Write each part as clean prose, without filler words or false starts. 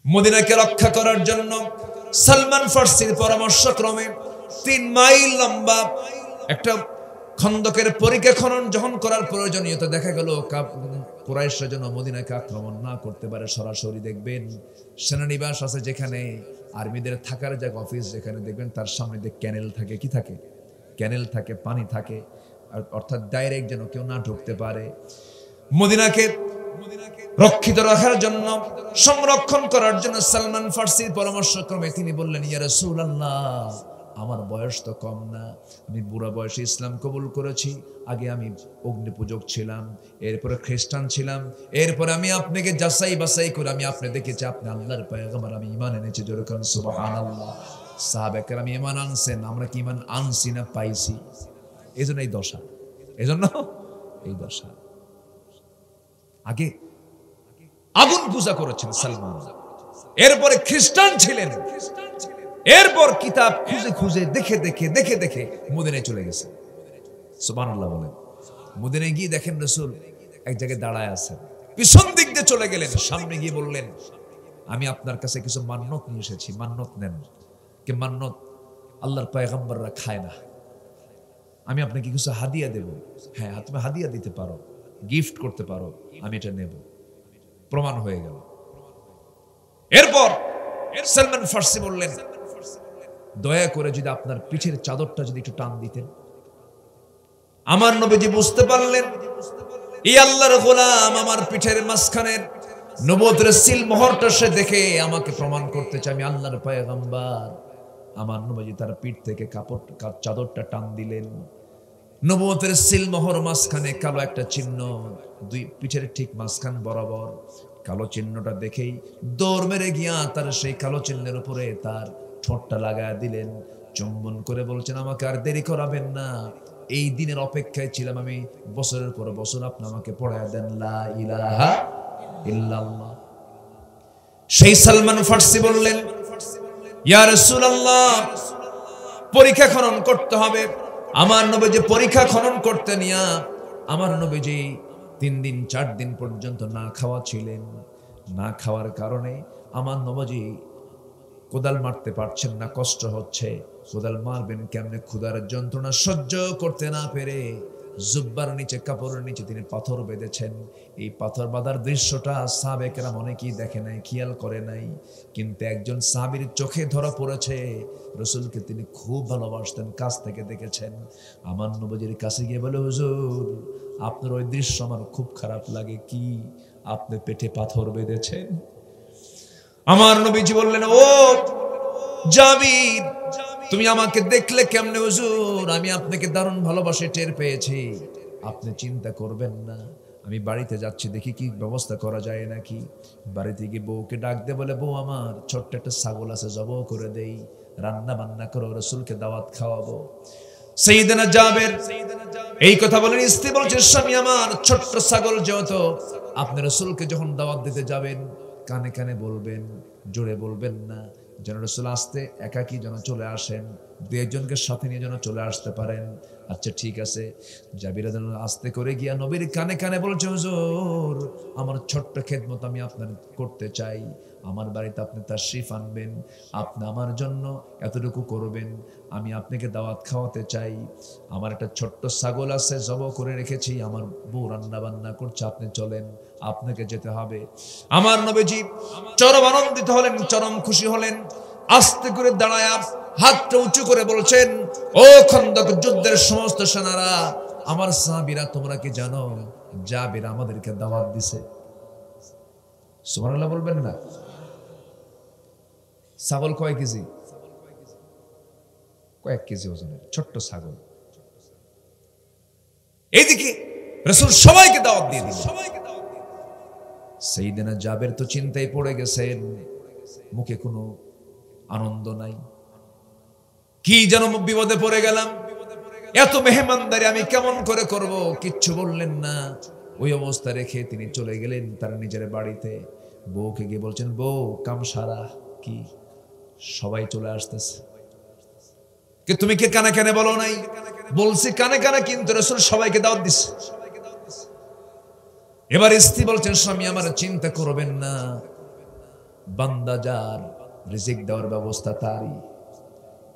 মদিনাকে রক্ষা করার জন্য সালমান ফার্সির পরামর্শক্রমে 3 মাইল লম্বা একটা খন্দকের পরিখা খনন যখন করার প্রয়োজনীয়তা দেখা গেল, কুরাইশরা যেন মদিনাকে আক্রমণ না করতে পারে। সরাসরি দেখবেন সেনানিবাস আছে যেখানে, আর্মিদের থাকার জায়গা, অফিস যেখানে, দেখবেন তার সামনে দিয়ে ক্যানেল থাকে। কি থাকে? ক্যানেল থাকে, পানি থাকে, অর্থাৎ ডাইরেক্ট যেন কেউ না ঢুকতে পারে। মদিনাকে রক্ষিত রাখার জন্য, সংরক্ষণ করার জন্য সালমান ফার্সির পরামর্শক্রমে তিনি বললেন, ইয়া রাসূলুল্লাহ, আমার বয়স তো কম না, আমি বুড়া বয়সে ইসলাম কবুল করেছি। আগে আমি অগ্নি পূজক ছিলাম, এরপরে খ্রিস্টান ছিলাম, এরপরে আমি আপনাকে যাচাই বাছাই করে আমি আপনি দেখেছি আপনি আল্লাহর পয়গম্বর, আমি ঈমান এনেছি। জোরে বলুন সুবহানাল্লাহ। সাহাবায়ে কেরাম ঈমান আনছেন, আমরা কি ঈমান আনছি না পাইছি? এজন্য এই দশা, এজন্য এই দশা। আগে আগুন পূজা করেছেন সালমান, এরপরে খ্রিস্টান ছিলেন, এরপর কিতাব খুঁজে খুঁজে দেখে দেখে দেখে দেখে মদিনায় চলে গেছে। সুবহানাল্লাহ বলেন। মদিনায় গিয়ে দেখেন রাসূল এক জায়গায় দাঁড়ায় আছেন, পিছন দিক দিয়ে চলে গেলেন, সামনে গিয়ে বললেন, আমি আপনার কাছে কিছু মান্নত নিয়ে এসেছি, মান্নত নেন। কি মান্নত? আল্লাহর পয়গম্বররা খায় না, আমি আপনাকে কিছু হাদিয়া দেব। হ্যাঁ, তুমি হাদিয়া দিতে পারো, গিফট করতে পারো, আমি এটা নেব। প্রমাণ হয়ে গেল। এরপর সালমান ফার্সি বললেন, দয়া করে যদি আপনার পিঠের চাদরটা যদি একটু টান দিতেন। আমার নবীজি বুঝতে পারলেন এই আল্লাহর গোলাম আমার পিঠের মাঝখানের নবুয়তের সিল মোহরটা সে দেখে আমাকে প্রমাণ করতে চায় আমি আল্লাহর পয়গম্বর। আমার নবীজি তার পিঠ থেকে কাপড় চাদরটা টান দিলেন, নবুয়তের সিল মোহর মাঝখানে কালো একটা চিহ্ন, দুই পিঠের ঠিক মাঝখান বরাবর কালো চিহ্নটা দেখেই দৌড় মেরে গিয়া তার সেই কালো চিহ্নের উপরে তার ঠোঁটটা লাগায় দিলেন, চুম্বন করে বলছেন, আমাকে আর দেরি করাবেন না, এই দিনের অপেক্ষায় ছিলাম আমি, বছরের পর বছর আপনি আমাকে পড়ায় দেন লা ইলাহা ইল্লাল্লাহ। সেই সালমান ফার্সি বললেন, ইয়া রাসূলুল্লাহ, পরীক্ষা খনন করতে হবে। আমার নবীজি পরীক্ষা খনন করতে নিয়া আমার নবীজি 3 দিন 4 দিন পর্যন্ত না খাওয়া ছিলেন। না খাওয়ার কারণে আমার নবীজি কোদাল মারতে পারছেন না, কষ্ট হচ্ছে। কোদাল মারবেন কেমনে? ক্ষুধার যন্ত্রণা সহ্য করতে না পেরে জুব্বার নিচে, কাপড়ের নিচে তিনি পাথর বেঁধেছেন। এই পাথর বাঁধার দৃশ্যটা সাহাবায়ে কেরাম অনেকেই দেখে নাই, খেয়াল করে নাই, কিন্তু একজন সাহাবীর চোখে ধরা পড়েছে। রাসূলকে তিনি খুব ভালোবাসতেন, কাছ থেকে দেখেছেন। আমার নবীজির কাছে গিয়ে বলে, হুজুর, আপনার ওই দৃশ্য আমার খুব খারাপ লাগে। কি? আপনি পেটে পাথর বেঁধেছেন? আমার নবীজি বললেন, ও জাবির, তুমি আমাকে দেখলে কেমনে হুজুর? আমি আপনাকে দারুণ ভালোবাসে টের পেয়েছি, আপনি চিন্তা করবেন না, আমি বাড়িতে যাচ্ছি, দেখি কি ব্যবস্থা করা যায় নাকি। বাড়িতে গিয়ে বউকে ডাক দে, বলে, বউ, আমার ছোট্ট একটা ছাগল আছে, জবাহ করে দেই, রান্না বান্না করো, রাসূলকে দাওয়াত খাওয়াবো। সাইয়েদনা জাবের এই কথা বলেন, স্ত্রী বলছে, স্বামী আমার, ছোট্ট ছাগল যেহেতু, আপনি রাসূলকে যখন দাওয়াত দিতে যাবেন কানে কানে বলবেন, জোরে বলবেন না, যেন রাসূল আসতে একাকী যেন চলে আসেন, 2 একজনকে সাথে নিয়ে যেন চলে আসতে পারেন। আচ্ছা ঠিক আছে। জাবির যেন আস্তে করে গিয়া নবীর কানে কানে বলছে, হুজুর, আমার ছোট্ট খেদমত আমি আপনার করতে চাই, আমার বাড়িতে আপনি তাশরিফ আনবেন, আপনি আমার জন্য এতটুকু করবেন, আমি আপনাকে দাওয়াত খাওয়াতে চাই। আমার একটা ছোট্ট ছাগল আছে, জবাহ করে রেখেছি, আমার বউ রান্না বান্না করছে, আপনি চলেন, আপনাকে যেতে হবে। আমার নবীজি চরম আনন্দিত হলেন, চরম খুশি হলেন, আস্তে করে দাঁড়ায় হাতটা উঁচু করে বলছেন, ও খন্দক যুদ্ধের সমস্ত সেনারা, আমার সাহাবীরা, তোমরা কি জানো জাবির আমাদেরকে দাওয়াত দিছে? সুবহানাল্লাহ বলবেন না? ছাগল কয় কেজি? কয়েক কেজি ওজনের ছোট্ট ছাগল। এইদিকে রাসূল সবাইকে দাওয়াত দিয়ে দিলেন। সাইয়েদনা জাবের তো চিন্তায় পড়ে গেছেন, মুখে কোনো আনন্দ নাই, কি যেন বিপদে পড়ে গেলাম, এত মেহমানদারি আমি কেমন করে করব? কিচ্ছু বললেন না। ওই অবস্থা রেখে তিনি চলে গেলেন তার নিজের বাড়িতে। বউকে গিয়ে বলছেন, বউ, কাম সারা? কি? সবাই চলে আসতেছে। কি তুমি কি কানে কানে বলো নাই? বলছি কানে কানে, কিন্তু রাসূল সবাইকে দাওয়াত দিছে। এবার স্ত্রী বলছেন, স্বামী আমার, চিন্তা করবেন না, বান্দা যার রিজিক দেওয়ার ব্যবস্থা তারই।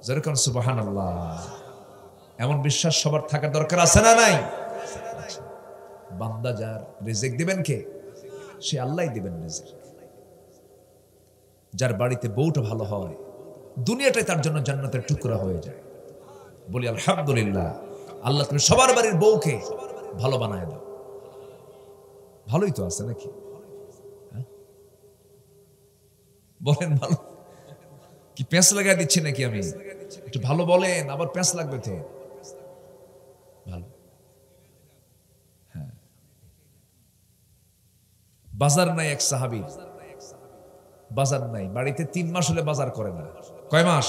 যেরকম সুবহানাল্লাহ। এমন বিশ্বাস সবার থাকার দরকার আছে না নাই? বান্দা যার রিজিক দিবেন কে? সে আল্লাহই দিবেন রিজিক। যার বাড়িতে বউটা ভালো হয়, দুনিয়াটাই তার জন্য জান্নাতের টুকরা হয়ে যায়। বলি আলহামদুলিল্লাহ। আল্লাহ তুমি সবার বাড়ির বউকে ভালো বানায় দাও। ভালোই তো আছে নাকি? বলেন ভালো কি পেঁচ লাগাই দিচ্ছি নাকি আমি? একটু ভালো বলেন, আবার পেঁচ লাগবে তো। ভালো। হ্যাঁ, বাজার নাই এক সাহাবী, বাজার নাই বাড়িতে 3 মাস হলে বাজার করে না। কয় মাস?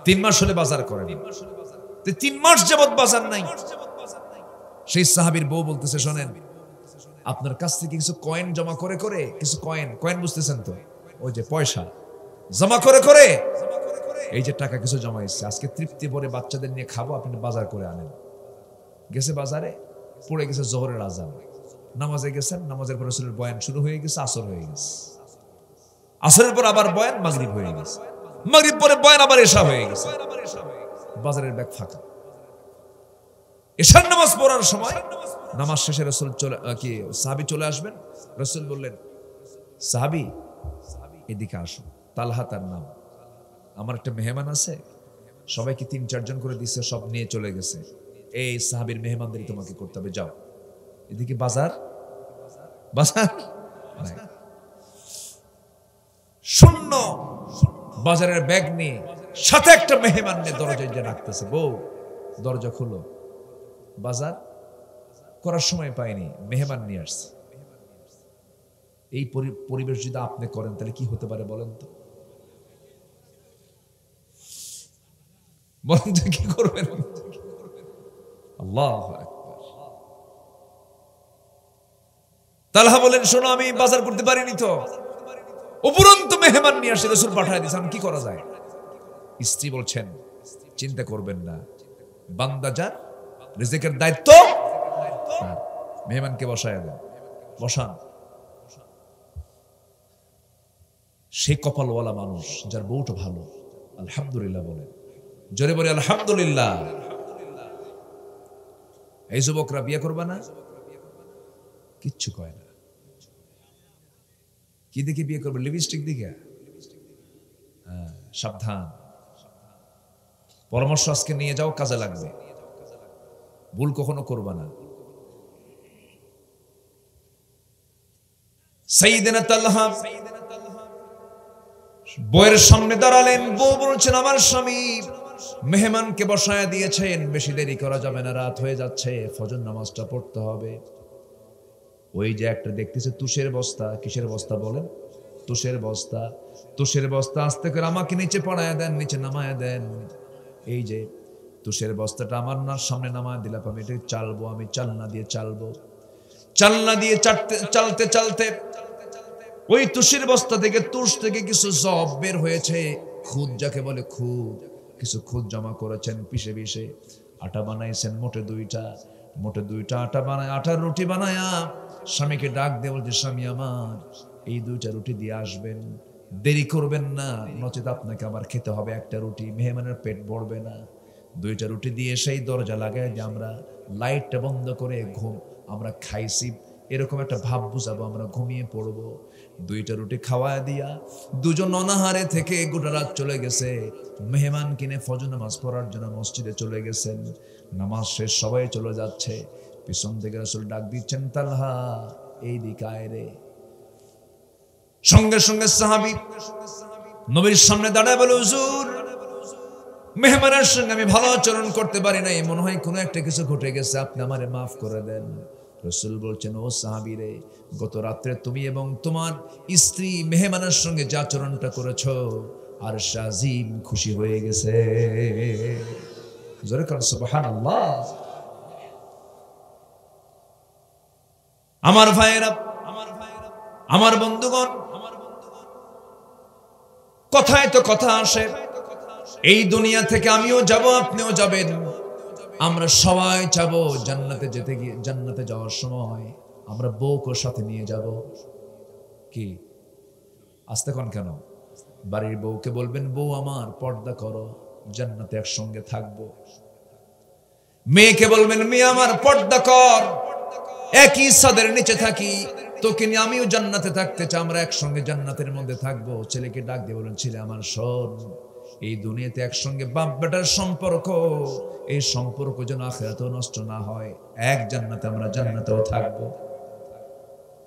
3 মাস হলে বাজার করে না। 3 মাস যাবত বাজার নাই। সেই সাহাবীর বউ বলতেছে, শোনেন, আপনার কাছ থেকে কিছু কয়েন জমা করে করে, কিছু কয়েন বুঝতেছেন তো, ওই যে পয়সা জমা করে করে এই যে টাকা কিছু জমা এসছে, আজকে তৃপ্তি ভরে বাচ্চাদের নিয়ে খাবো, আপনি বাজার করে আনেন। গেছে বাজারে, পড়ে গেছে জোহরের আজান, নামাজে গেছেন, নামাজের পর রাসূলের বয়ান শুরু হয়ে গেছে, আসর হয়ে গেছে, আসরের পর আবার বয়ান, মাগরিব হয়ে গেছে, মাগরিব পরে বয়ান, আবার এশা হয়ে গেছে, বাজারের ব্যাগ ফাঁকা। এশার নামাজ পড়ার সময় নামাজ শেষে রাসূল সাহাবী চলে আসবেন। রাসূল বললেন, সাহাবী এদিকে আসো। তালহা তার নাম। আমার একটা মেহমান আছে, সবাইকে 3-4 জন করে দিচ্ছে, সব নিয়ে চলে গেছে। এই সাহাবীর মেহমানদারি তোমাকে করতে হবে, যাও। এদিকে বাজার নাই, শূন্য। বাজারের ব্যাগ নিয়ে সাথে একটা মেহমান নিয়ে দরজায় যে ডাকতেছে, বউ দরজা খুলো। বাজার করার সময় পায়নি, মেহমান নিয়ে আসছে। এই পরিবেশ যদি আপনি করেন তাহলে কি হতে পারে বলেন তো? বলেন তো কি করবেন? আল্লাহু আকবার। তালহা বলেন, শোনো, আমি বাজার করতে পারিনি তো, উপরন্ত মেহমান নিয়ে আসে, রাসূল পাঠায় দিয়েছে, আমি কি করা যায়? স্ত্রী বলছেন, চিন্তা করবেন না, বান্দা যার রিজিকের দায়িত্ব তার। মেহমানকে বসায় দেন, বসান। সে কপালওয়ালা মানুষ যার বউটা ভালো। আলহামদুলিল্লাহ বলেন, জোরে বলে আলহামদুলিল্লাহ। এই যুবকরা বিয়ে করবে না? কিচ্ছু কয় না। কি দেখে বিয়ে করবে? লিপস্টিক দিকে? সাবধান, পরামর্শ আজকে নিয়ে যাও, কাজে লাগবে। ভুল কখনো করবে না। সাইয়েদনা তালহা বউয়ের সামনে দাঁড়ালেন। বউ বলছেন, আমার স্বামী মেহমানকে বসায় দিয়েছেন, বেশি দেরি করা যাবে না, রাত হয়ে যাচ্ছে, ফজর নামাজটা পড়তে হবে। ওই যে একটা দেখতেছে তুষের বস্তা, কিসের বস্তা বলেন? তুষের বস্তা। তুষের বস্তা আস্তে করে আমাকে নিচে পড়ায় দেন, নিচে নামায় দেন। এই যে তুষের বস্তাটা আমার সামনে নামায় দিলাম, আমি এটা চালবো, আমি চালনা দিয়ে চালবো। চালনা দিয়ে চালতে চালতে ওই তুষের বস্তা থেকে, তুষ থেকে কিছু জব বের হয়েছে, খুদ যাকে বলে খুদ। কিছু খুদ জমা করেছেন, পিষে পিষে আটা বানাইছেন, মোটে দুইটা আটা বানায়, আটার রুটি বানায়া স্বামীকে ডাক দিয়ে বলছে, স্বামী আমার এই 2টা রুটি দিয়ে আসবেন, দেরি করবেন না, নচেত আপনাকে আবার খেতে হবে একটা রুটি, মেহমানের পেট ভরবে না। 2টা রুটি দিয়ে সেই দরজা লাগায় যে আমরা লাইটটা বন্ধ করে আমরা খাইছি এরকম একটা ভাব বুঝাবো, আমরা ঘুমিয়ে পড়বো। 2টা রুটি খাওয়া দিয়া দুজন অনাহারে থেকে গোটা রাত চলে গেছে। মেহমান কিনে ফজর নামাজ পড়ার জন্য মসজিদে চলে গেছেন। নামাজ শেষ, সবাই চলে যাচ্ছে, পিছন থেকে রাসূল ডাক দিচ্ছেন, তালহা এই দিকে আয় রে। সঙ্গে সঙ্গে সাহাবী নবীর সামনে দাঁড়ায় বলে, হুজুর, মেহমানের সঙ্গে আমি ভালো আচরণ করতে পারি নাই, মনে হয় কোনো একটা কিছু ঘটে গেছে, আপনি আমারে মাফ করে দেন। রাসূল বলছেন, ও সাহাবী রে, গত রাত্রে তুমি এবং তোমার স্ত্রী মেহমানের সঙ্গে যে আচরণটা করেছো, আর শাজিম খুশি হয়ে গেছে। জোরে কান সুবহানাল্লাহ। আমার ভাইয়েরা, আমার বন্ধুগণ, কথায় তো কথা আসে, এই দুনিয়া থেকে আমিও যাব, আপনিও যাবেন, আমরা সবাই চাবো জান্নাতে যেতে গিয়ে, জান্নাতে যাওয়ার সময় আমরা বউকে সাথে নিয়ে যাব। কি আস্তে কোন কেন? বাড়ির বউকে বলবেন, বউ আমার পর্দা করো, জান্নাতে একসঙ্গে থাকবো। মেয়েকে বলবেন, মেয়ে আমার পর্দা কর, একই ছাদের নিচে থাকি, তোকে নিয়ে আমিও জান্নাতে থাকতে চাই, আমরা একসঙ্গে জান্নাতের মধ্যে থাকবো। ছেলেকে ডাক দিয়ে বলেন, ছেলে আমার শোন, এই দুনিয়াতে একসঙ্গে বাপ বেটার সম্পর্ক, এই সম্পর্ক যেন আখিরাতেও নষ্ট না হয়, এক জান্নাতে আমরা জান্নাতেও থাকবো।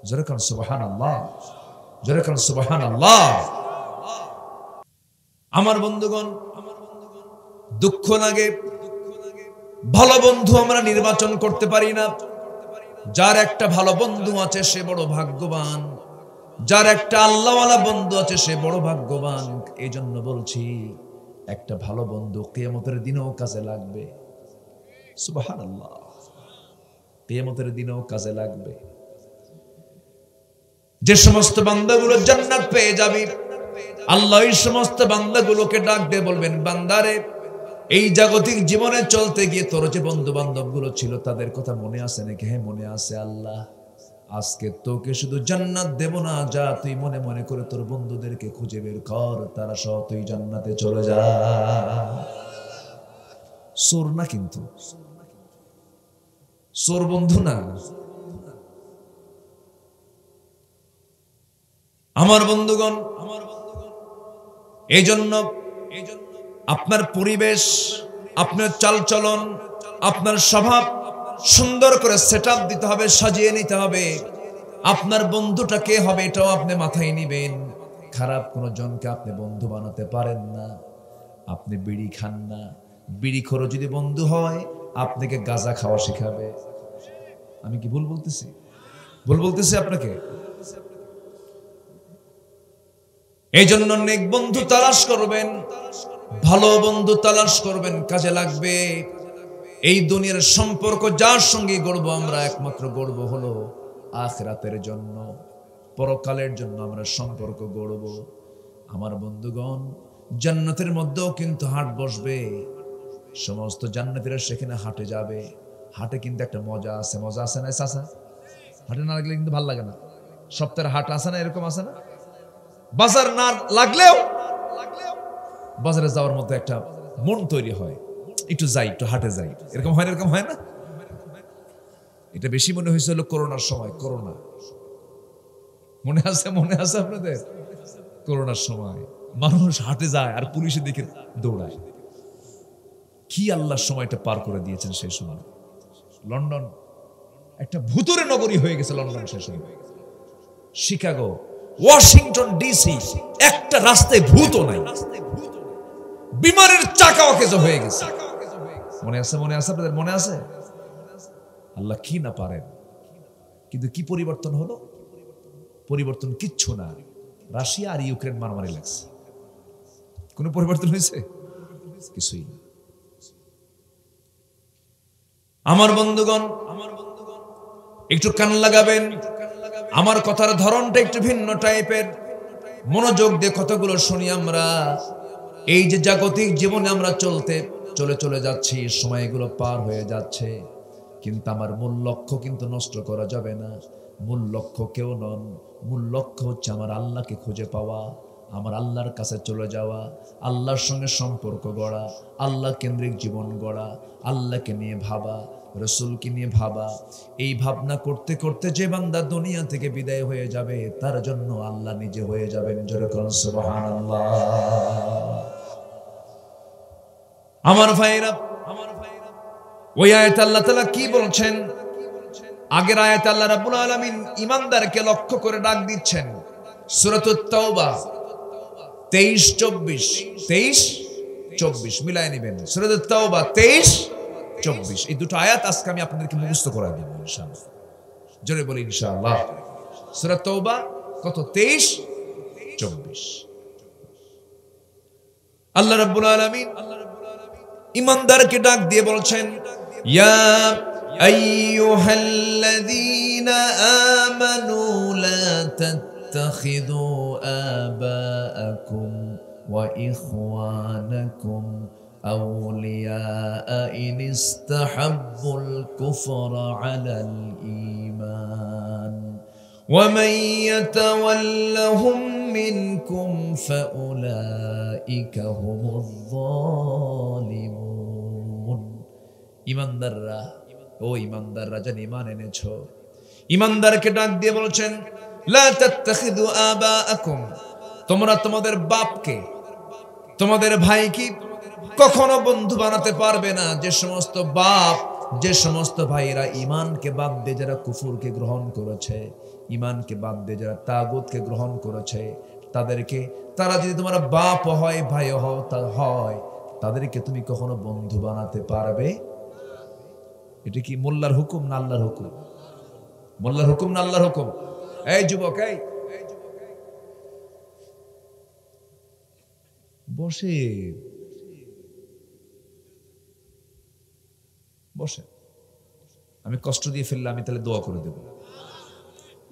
জোরে কোন সুবহানাল্লাহ, জোরে কোন সুবহানাল্লাহ। আমার বন্ধুগণ, দুঃখ লাগে, ভালো বন্ধু আমরা নির্বাচন করতে পারি না। যার একটা ভালো বন্ধু আছে সে বড় ভাগ্যবান, যার একটা আল্লাহওয়ালা বন্ধু আছে সে বড় ভাগ্যবান। এই জন্য বলছি, একটা ভালো বন্ধু কিয়ামতের দিনেও কাজে লাগবে। সুবহানাল্লাহ, কিয়ামতের দিনেও কাজে লাগবে। যে সমস্ত বান্দাগুলো জান্নাত পেয়ে যাবে, আল্লাহ এই সমস্ত বান্দাগুলোকে ডাক দিয়ে বলবেন, বান্দারে, এই জাগতিক জীবনে চলতে গিয়ে তোর যে বন্ধু বান্ধব গুলো ছিল তাদের কথা মনে আছে নাকি? হ্যাঁ মনে আছে আল্লাহ। আজকে তোকে শুধু জান্নাত দেব না, যা তুই মনে মনে করে তোর বন্ধুদেরকে খুঁজে বের কর, তারা সহ তুই জান্নাতে চলে যা। চোর না কিন্তু, চোর বন্ধু না। আমার বন্ধুগণ, এই জন্য আপনার পরিবেশ, আপনার চালচলন, আপনার স্বভাব সুন্দর করে সেটআপ দিতে হবে, সাজিয়ে নিতে হবে। আপনার বন্ধুটা কে হবে এটাও আপনি মাথায় নিবেন। খারাপ কোনো জনকে আপনি বন্ধু বানাতে পারেন না। আপনি বিড়ি খান না, বিড়িখোরও যদি বন্ধু হয় আপনাকে গাঁজা খাওয়া শেখাবে। আমি কি ভুল বলতেছি? ভুল বলতেছি আপনাকে? এই জন্য নেক বন্ধু তালাশ করবেন, ভালো বন্ধু তালাশ করবেন, কাজে লাগবে। এই দুনিয়ার সম্পর্ক যার সঙ্গে গড়বো আমরা, একমাত্র গড়বো হলো আখিরাতের জন্য, পরকালের জন্য আমরা সম্পর্ক গড়বো। আমার বন্ধুগণ, জান্নাতের মধ্যেও কিন্তু হাট বসবে। সমস্ত জান্নাতীরা সেখানে হাটে যাবে। হাটে কিন্তু একটা মজা আছে, মজা আছে না চাচা? হাটে না লাগলে কিন্তু ভালো লাগে না। সপ্তাহের হাট আছে না, এরকম আছে না? বাজার না লাগলেও বাজারে যাওয়ার মতো একটা মন তৈরি হয়, একটু যাই, একটু হাটে যাই, এরকম হয় না? এরকম হয় না? এটা বেশি মনে হয়েছিল করোনার সময়। করোনা মনে আছে? মনে আছে আপনাদের? করোনার সময় মানুষ হাটে যায় আর পুলিশে দেখে দৌড়ায়। কি আল্লাহর সময়টা পার করে দিয়েছেন সেই সময়। লন্ডন একটা ভূতুরে নগরী হয়ে গেছে। লন্ডন সেই সময়, শিকাগো, ওয়াশিংটন ডিসি, একটা রাস্তায় ভূতও নাই, বিমানের চাকা অকেজ হয়ে গেছে। মনে আছে? মনে আছে আপনাদের? মনে আছে? আল্লাহ কি না পারেন। কিন্তু কি পরিবর্তন হলো? পরিবর্তন কিচ্ছু না। রাশিয়া আর ইউক্রেন মারামারি লাগছে। কোন পরিবর্তন হয়েছে? কিছুই না। আমার বন্ধুগণ, একটু কান লাগাবেন। আমার কথার ধরনটা একটু ভিন্ন টাইপের। মনোযোগ দিয়ে কথাগুলো শুনি আমরা। এই যে জাগতিক জীবনে আমরা চলে যাচ্ছি, সময়গুলো পার হয়ে যাচ্ছে, কিন্তু আমার মূল লক্ষ্য কিন্তু নষ্ট করা যাবে না। মূল লক্ষ্য কেউ নন, মূল লক্ষ্য হচ্ছে আমার আল্লাহকে খুঁজে পাওয়া, আমার আল্লাহর কাছে চলে যাওয়া, আল্লাহর সঙ্গে সম্পর্ক গড়া, আল্লাহ কেন্দ্রিক জীবন গড়া, আল্লাহকে নিয়ে ভাবা, রসুলকে নিয়ে ভাবা। এই ভাবনা করতে করতে যে বান্দা দুনিয়া থেকে বিদায় হয়ে যাবে, তার জন্য আল্লাহ নিজে হয়ে যাবেন। জোরে করুন সুবহানাল্লাহ। আমার ভাইরা, ওই আয়াতে আল্লাহ তাআলা কি বলছেন? আগের আয়াতে আল্লাহ রাব্বুল আলামিন ঈমানদারকে লক্ষ্য করে ডাক দিচ্ছেন। সূরাতুত তাওবা 23-24, 23-24 মিলায় নেবেন। সূরাতুত তাওবা 23-24, এই দুটো আয়াত আজকে আমি আপনাদেরকে মুখস্থ করায় দেব ইনশাআল্লাহ। জোরে বলি ইনশাআল্লাহ। সূরা তাওবা কত? 23-24। আল্লাহ রাব্বুল আলামিন ঈমানদারকে ডাক দিয়ে বলছেন, ইয়া আইয়ুহাল্লাযীনা আমানু লা তাত্তাখিযু আবাআকুম ওয়া ইখওয়ানাকুম আউলিয়া ইন ইসতাহাব্বুল কুফরা আলাল ঈমান ওয়া মান ইয়াতাওয়াল্লাহুম মিনকুম ফাউলাইকা হুমুয যালিমুন। ঈমানদাররা, ও ঈমানদাররা যারা ঈমান এনেছো, ঈমানদারকে ডাক দিয়ে বলছেন লা তাত্তাখিযু আবাআকুম, তোমরা তোমাদের বাপকে, তোমাদের ভাইকে কখনো বন্ধু বানাতে পারবে না। যে সমস্ত বাপ, যে সমস্ত ভাইয়েরা ঈমানকে বাদ দিয়ে যারা কুফরকে গ্রহণ করেছে, ঈমানকে বাদ দিয়ে যারা তাগুতকে গ্রহণ করেছে, তাদেরকে, তারা যদি তোমার বাপ হয়, ভাই হয়, তাদেরকে তুমি কখনো বন্ধু বানাতে পারবে? এটা কি মোল্লার হুকুম না আল্লাহর হুকুম? মোল্লার হুকুম না আল্লাহর হুকুম? এই যুবক, এই বসে বসে, আমি কষ্ট দিয়ে ফেললে আমি তাহলে দোয়া করে দেব।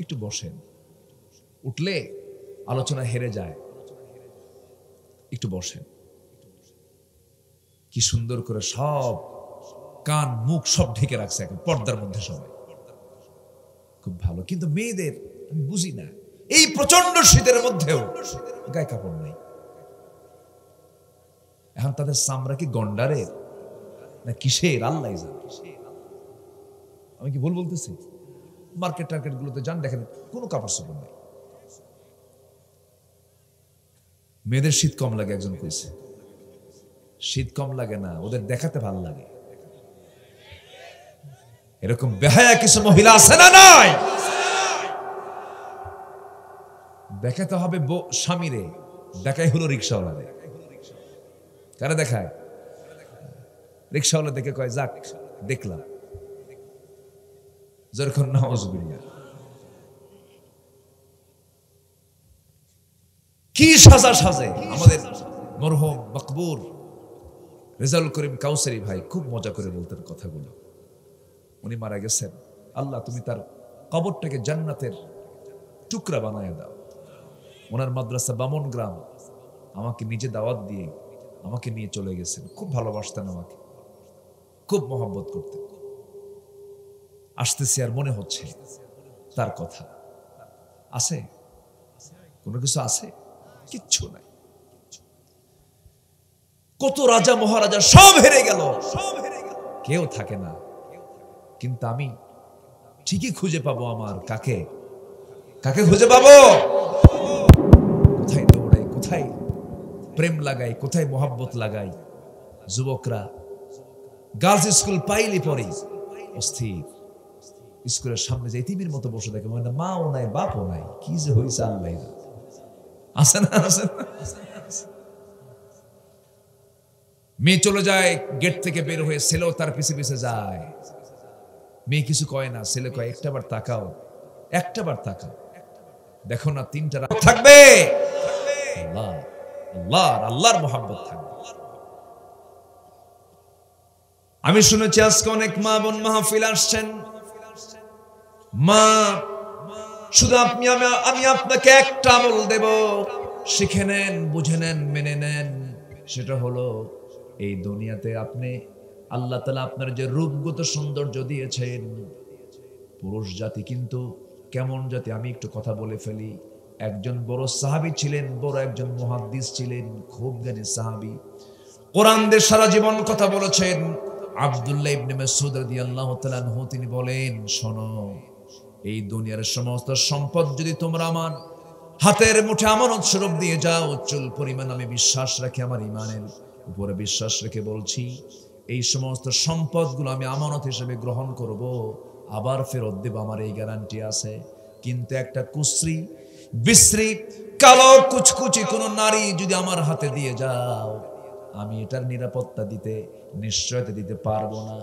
একটু বসেন, উঠলে আলোচনা হেরে যায়। একটু বসেন। কি সুন্দর করে সব কান মুখ সব ঢেকে রাখছে এখন পর্দার মধ্যে সবাই, খুব ভালো। কিন্তু মেয়েদের আমি বুঝি না, এই প্রচন্ড শীতের মধ্যেও গায়ে কাপড় নেই। এখন তাদের চামড়া কি গন্ডারের না কিসের আল্লাহ জানে। আমি কি ভুল বলতেছি? মার্কেট টার্কেট গুলোতে যান, দেখেন কোনো কাপড় চোপড় নেই। মেয়েদের শীত কম লাগে, একজন কইছে। শীত কম লাগে না, ওদের দেখাতে ভালো লাগে। এরকম বেহায়া কিছু মহিলা আছে না নাই? দেখাতে হবে স্বামীরে, দেখাই হলো রিক্সাওয়ালা। কারা দেখায়? রিক্সাওয়ালা দেখে কয় যাক দেখলাম, যখন নাউজুবিল্লাহ। কি সাজা সাজে আমাদের মরহুম মকবুর রেজাউল করিম কাউসারি ভাই খুব মজা করে বলতেন কথাগুলো। উনি মারা গেছেন, আল্লাহ তুমি তার কবরটাকে জান্নাতের টুকরা বানায় দাও। ওনার মাদ্রাসা বামন গ্রাম, আমাকে নিজে দাওয়াত দিয়ে আমাকে নিয়ে চলে গেছেন। খুব ভালোবাসতেন আমাকে, খুব মহব্বত করতেন। আসতেছি আর মনে হচ্ছে তার কথা। আছে কোনো কিছু? আছে কিচ্ছু নাই। কত রাজা মহারাজা সব হেরে গেল, কেউ থাকে না। কিন্তু আমি ঠিকই খুঁজে পাবো আমার কাকে। কাকে খুঁজে পাবো? কোথায় দৌড়াই, কোথায় প্রেম লাগাই, কোথায় মোহাব্বত লাগাই। যুবকরা গার্লস স্কুল পাইলে পরে অস্থির, স্কুলের সামনে যে ইতিমের মতো বসে থাকে, মানে মাও নাই বাপও নাই, কি যে হয়েছে আল্লাহ আছে না। মেয়ে চলে যায় গেট থেকে বের হয়ে, ছেলেও তার পিছে পিছে যায়। মেয়ে কিছু কয় না, ছেলে কয় একটাবার তাকাও, একটাবার তাকাও, দেখো না তিনটা রাত থাকবে। আল্লাহর মোহাব্বত থাকবে। আমি শুনেছি আজকে অনেক মা বোন মাহফিল আসছেন। মা, শুধু আমি আপনাকে একটা আমল দেব, শিখে নেন, বুঝে নেন, মেনে নেন। সেটা হলো এই দুনিয়াতে আপনি, আল্লাহ তাআলা আপনার যে রূপগত সৌন্দর্য দিয়েছেন, পুরুষ জাতি কিন্তু কেমন জাতি আমি একটু কথা বলে ফেলি। একজন বড় সাহাবী ছিলেন, বড় একজন মুহাদ্দিস ছিলেন, খুব জ্ঞানী সাহাবী, কোরআন দিয়ে সারা জীবন কথা বলেছেন। আব্দুল্লাহ ইবনে মাসউদ রাদিয়াল্লাহু তাআলা আনহু তিনি বলেন, শোনো, এই দুনিয়ার সমস্ত সম্পদ যদি তোমরা আমার হাতের মুঠে আমানত স্বরূপ দিয়ে যাও, চুল পরিমাণ আমি বিশ্বাস রাখি, আমার ঈমানের উপরে বিশ্বাস রেখে বলছি, এই সমস্ত সম্পদগুলো আমি আমানত হিসেবে গ্রহণ করব, আবার ফেরত দেব, আমার এই গ্যারান্টি আছে। কিন্তু একটা কুশ্রী বিশ্রী কালো কুচকুচি কোন নারী যদি আমার হাতে দিয়ে যাও, আমি এটার নিরাপত্তা দিতে, নিশ্চয়তা দিতে পারবো না।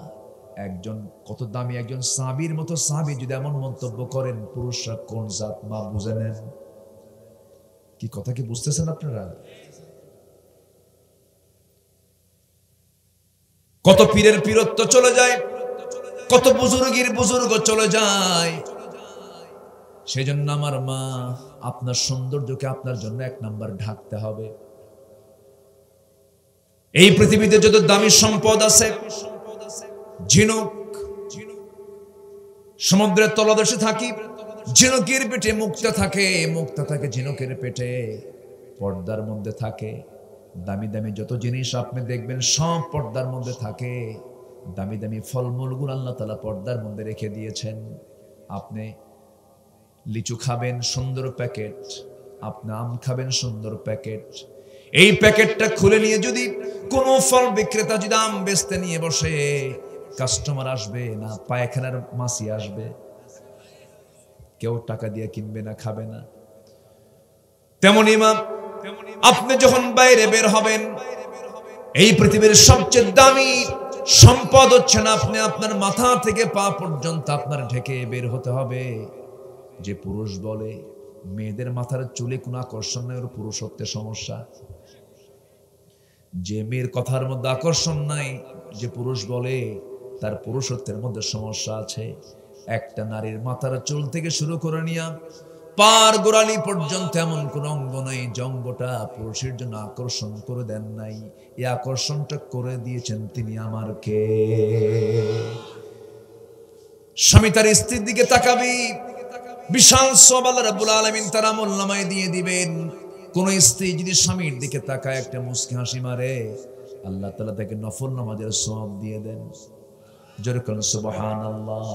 একজন কত দামি একজন সাহাবীর মতো সাহাবী যদি এমন মন্তব্য করেন, পুরুষরা কোন জাত মা বুঝে নেন। কি কথা কি বুঝতেছেন আপনারা? কত পীরের পীরত্ব চলে যায়, কত বুজুর্গের বুজুর্গ চলে যায়। সেজন্য আমার মা, আপনার সৌন্দর্যকে আপনার জন্য এক নাম্বার ঢাকতে হবে। এই পৃথিবীতে যত দামি সম্পদ আছে, ঝিনুক, সমুদ্রের তলদেশে থাকি, ঝিনুকের পেটে মুক্তা থাকে, মুক্তা থাকে ঝিনুকের পেটে, পর্দার মধ্যে থাকে। দামি দামি যত জিনিস আপনি দেখবেন সব পর্দার মধ্যে থাকে। দামি দামি ফলমূলগুলো আল্লাহ তাআলা পর্দার মধ্যে রেখে দিয়েছেন। আপনি লিচু খাবেন, সুন্দর প্যাকেট। আপনি আম খাবেন, সুন্দর প্যাকেট। এই প্যাকেটটা খুলে নিয়ে যদি কোনো ফল বিক্রেতা যদি আম বেচতে নিয়ে বসে, কাস্টমার আসবে না, পায়খানার মাছি আসবে, কেউ টাকা দিয়ে কিনবে না, খাবে না। তেমনি মা, আপনি যখন বাইরে বের হবেন, এই পৃথিবীর সবচেয়ে দামি সম্পদ হচ্ছে না আপনি আপনার মাথা থেকে পা পর্যন্ত আপনার ঢেকে বের হতে হবে। যে পুরুষ বলে মেয়েদের মাথার চুলে কোনো আকর্ষণ নাই, ওর পুরুষত্বের সমস্যা। যে মেয়ের কথার মধ্যে আকর্ষণ নাই, যে পুরুষ বলে তার পুরুষত্বের মধ্যে সমস্যা আছে। একটা নারীর মাথার চুল থেকে শুরু করে নিয়ে পার গোড়ালি পর্যন্ত এমন কোন অঙ্গ নাই যে অঙ্গটা পুরুষের জন্য আকর্ষণ করে দেন নাই। এই আকর্ষণটা করে দিয়েছেন তিনি আমার কে। স্বামী তার স্ত্রীর দিকে তাকাবি, বিশাল সওয়াব আল্লাহ রাব্বুল আলামিন তার আমলনামায় দিয়ে দিবেন। কোন স্ত্রী যদি স্বামীর দিকে তাকায়, একটা মুস্কি হাসি মারে, আল্লাহ তাআলা তাকে নফল নামাজের সওয়াব দিয়ে দেন। জোরে বলুন সুবহানাল্লাহ।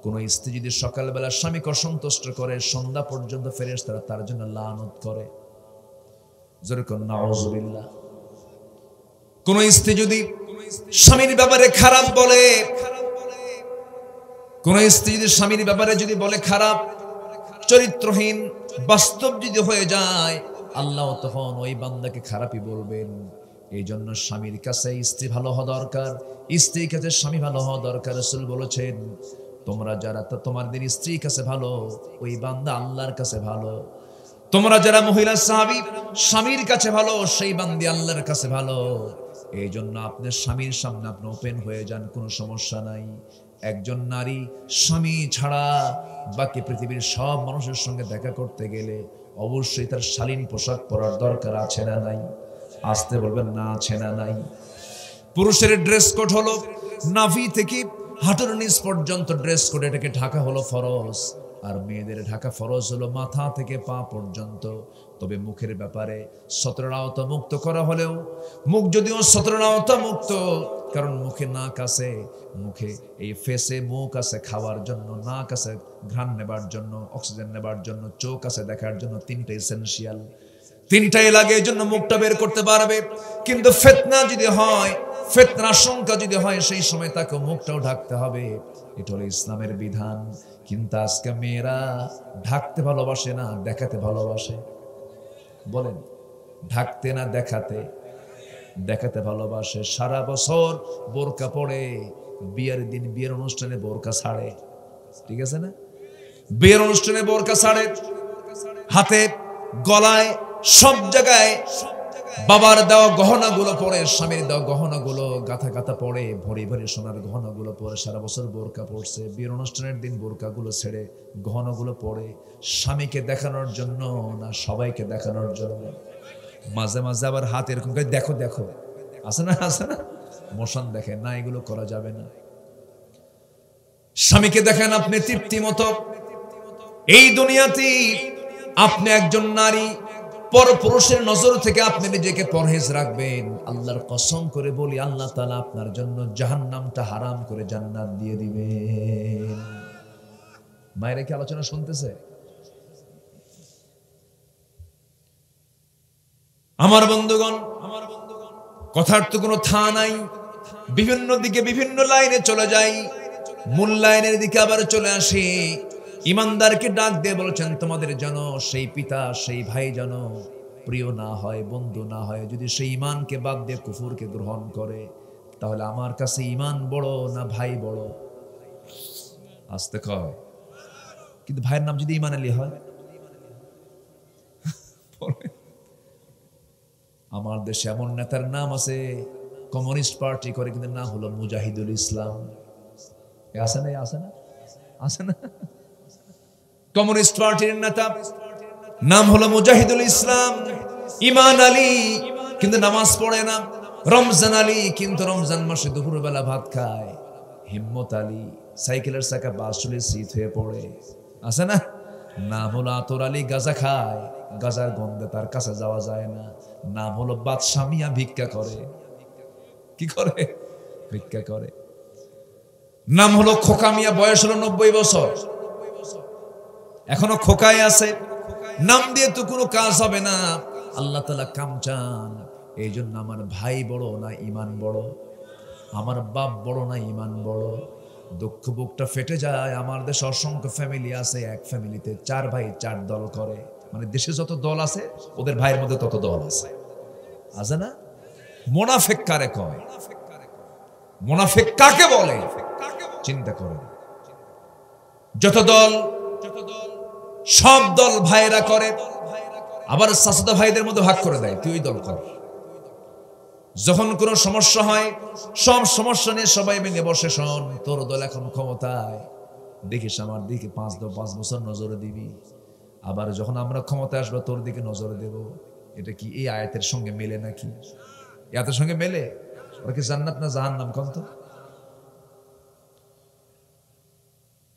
কোন স্ত্রী যদি সকালবেলা স্বামীকে অসন্তুষ্ট করে, সন্ধ্যা পর্যন্ত ফেরেশতারা তার জন্য লানত করে। জোরে বলুন নাউযুবিল্লাহ। কোন স্ত্রী যদি স্বামীর ব্যাপারে খারাপ বলে, কোন স্ত্রী যদি স্বামীর ব্যাপারে যদি বলে খারাপ, চরিত্রহীন, বাস্তব যদি হয়ে যায়, আল্লাহ তখন ওই বান্দাকে খারাপই বলবেন। এই জন্য স্বামীর কাছে স্ত্রী ভালো হওয়া দরকার, স্ত্রীর কাছে স্বামী ভালো হওয়া দরকার। রাসূল বলেছেন, তোমরা যারা তোমাদের স্ত্রীর কাছে ভালো, ওই বান্দা আল্লাহর কাছে ভালো। তোমরা যারা মহিলা সাহাবী স্বামীর কাছে ভালো, সেই বান্দি আল্লাহর কাছে ভালো। এই জন্য আপনার স্বামীর সামনে আপনি ওপেন হয়ে যান, কোনো সমস্যা নাই। একজন নারী স্বামী ছাড়া বাকি পৃথিবীর সব মানুষের সঙ্গে দেখা করতে গেলে অবশ্যই তার শালীন পোশাক পরার দরকার আছে না নাই? আসতে বলবেন না, আছে না নাই? পুরুষের ড্রেস কোড হলো নাভি থেকে হাঁটুর নিচ পর্যন্ত ড্রেস কোড, এটাকে ঢাকা হলো ফরজ। আর মেয়েদের ঢাকা ফরজ হলো মাথা থেকে পা পর্যন্ত। তবে মুখের ব্যাপারে 17 আওতা মুক্ত করা হলেও, মুখ যদিও 17 আওতা মুক্ত, কারণ মুখে নাক আছে, মুখে এই ফেসে মুখ আছে খাওয়ার জন্য, নাক আছে ঘ্রাণ নেবার জন্য, অক্সিজেন নেবার জন্য, চোখ আছে দেখার জন্য। তিনটা এসেনশিয়াল, তিনটাই লাগে, এই জন্য মুখটা বের করতে পারবে। কিন্তু ফিতনা যদি হয়, ফিতনার আশঙ্কা যদি হয়, সেই সময় তাকে মুখটাও ঢাকতে হবে। এটা হলো ইসলামের বিধান। কিন্তু আজকে মেয়েরা ঢাকতে ভালোবাসে না, দেখাতে ভালোবাসে। বলেন, ঢাকতে না দেখাতে? দেখাতে ভালোবাসে। সারা বছর বোরকা পরে, বিয়ের দিন বিয়ের অনুষ্ঠানে বোরকা ছাড়ে, ঠিক আছে না? বিয়ের অনুষ্ঠানে বোরকা ছাড়ে, হাতে গলায় সব জায়গায় বাবার দেওয়া গহনাগুলো পরে, স্বামীর দেওয়া গহনাগুলো গাথা গাথা পরে, ভরি ভরি সোনার গহনাগুলো পরে, সারা বছর বোরকা পরছে। বিয়ের অনুষ্ঠানের দিন বোরকাগুলো ছেড়ে গহনাগুলো পরে, স্বামীকে দেখানোর জন্য না সবাইকে দেখানোর জন্য? মাঝে মাঝে আবার হাত এরকম করে দেখো দেখো, আছে না, আছে না, মোশন দেখে না, এগুলো করা যাবে না। স্বামীকে দেখেন আপনি তৃপ্তি মতো। এই দুনিয়াতে আপনি একজন নারী, পরপুরুষের নজর থেকে আপনি নিজেকে পরহেজ রাখবেন। আল্লাহর কসম করে বলি, আল্লাহ তাআলা আপনার জন্য জাহান্নামটা হারাম করে জান্নাত দিয়ে দিবেন। মায়েরা কি আলোচনা শুনতেছে? আমার বন্ধুগণ, কথার তো কোনো থা নাই, বিভিন্ন দিকে বিভিন্ন লাইনে চলে যাই, মূল লাইনের দিকে আবার চলে আসি। ইমানদারকে ডাক দিয়ে বলেছেন, তোমাদের যেন সেই পিতা সেই ভাই যেন প্রিয় না হয়, বন্ধু না হয়, যদি সেই ইমানকে বাদ দিয়ে কুফুরকে গ্রহণ করে, তাহলে আমার কাছে ইমান বড় না ভাই বড়? আসতে কয়, কিন্তু ভাইয়ের নাম যদি ইমান আলী হয়? আমার দেশে এমন নেতার নাম আছে, কমিউনিস্ট পার্টি করে, কিন্তু নাম হলো মুজাহিদুল ইসলাম। আছে না, আছে না, আছে না? কমিউনিস্ট পার্টির নেতা নাম হলো মুজাহিদুল ইসলাম। ইমান আলী কিন্তু নামাজ পড়ে না। রমজান আলী কিন্তু রমজান মাসে দুপুরবেলা ভাত খায়। হিম্মত আলী সাইকেলের চাকা বাসুলের সিট হয়ে পড়ে। আছে না? নাম হলো আতর আলী, গাঁজা খায়, গাঁজার গন্ধে তার কাছে যাওয়া যায় না। নাম হলো বাদশা মিয়া, ভিক্ষা করে। কি করে? ভিক্ষা করে। নাম হলো খোকা মিয়া, বয়স হলো 90 বছর, এখনো খোকায় আছে। নাম দিয়ে তো কোনো কাজ হবে না, আল্লাহ তাআলা কাম চান। এই জন্য আমার ভাই বড় না ইমান বড়, আমার বাপ বড় না ইমান বড়। দুঃখ বুকটা ফেটে যায়। আমার দেশে অসংখ্য ফ্যামিলি আছে, এক ফ্যামিলিতে 4 ভাই 4 দল করে। মানে দেশে যত দল আছে ওদের ভাইয়ের মধ্যে তত দল আছে। আছে না? মুনাফিক কারে কয়? মুনাফিক কাকে বলে? চিন্তা করেন। যত দল, সব দল ভাইরা করে, আবার চাচাতো ভাইদের মধ্যে ভাগ করে দেয়, তুই দল কর। যখন কোনো সমস্যা হয়, সব সমস্যা নিয়ে সবাই মিলে বসে, শোন তোর দল এখন ক্ষমতায়, দেখিস আমার দিকে 5 বছর নজরে দিবি, আবার যখন আমরা ক্ষমতায় আসবো তোর দিকে নজরে দেব। এটা কি এই আয়াতের সঙ্গে মেলে নাকি? আয়াতের সঙ্গে মেলে? ওরা কি জান্নাত না জাহান্নাম কোন তো?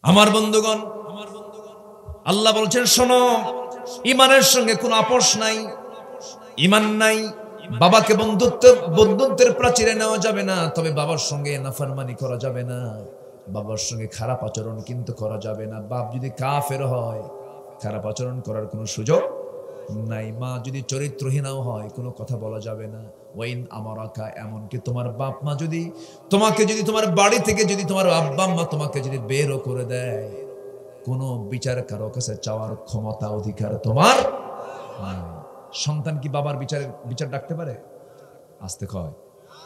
আমার বন্ধুগণ, আল্লাহ বলছেন শোনো, ইমানের সঙ্গে কোনো আপোষ নাই। ইমান নাই, বাবাকে বন্ধুত্বের প্রাচীরে নেওয়া যাবে না, তবে বাবার সঙ্গে নাফরমানি করা যাবে না, বাবার সঙ্গে খারাপ আচরণ কিন্তু করা যাবে না। বাপ যদি কাফের হয়, খারাপ আচরণ করার কোনো সুযোগ নাই। মা যদি চরিত্রহীনাও হয়, কোনো কথা বলা যাবে না। ওয়াইন আমারাকা, এমনকি তোমার বাপ মা যদি তোমাকে, যদি তোমার বাড়ি থেকে যদি তোমার আব্বা আম্মা তোমাকে যদি বেরও করে দেয়, কোনো বিচার কারো কাছে চাওয়ার ক্ষমতা অধিকার তোমার নাই। সন্তান কি বাবার বিচার ডাকতে পারে? আসতে কয়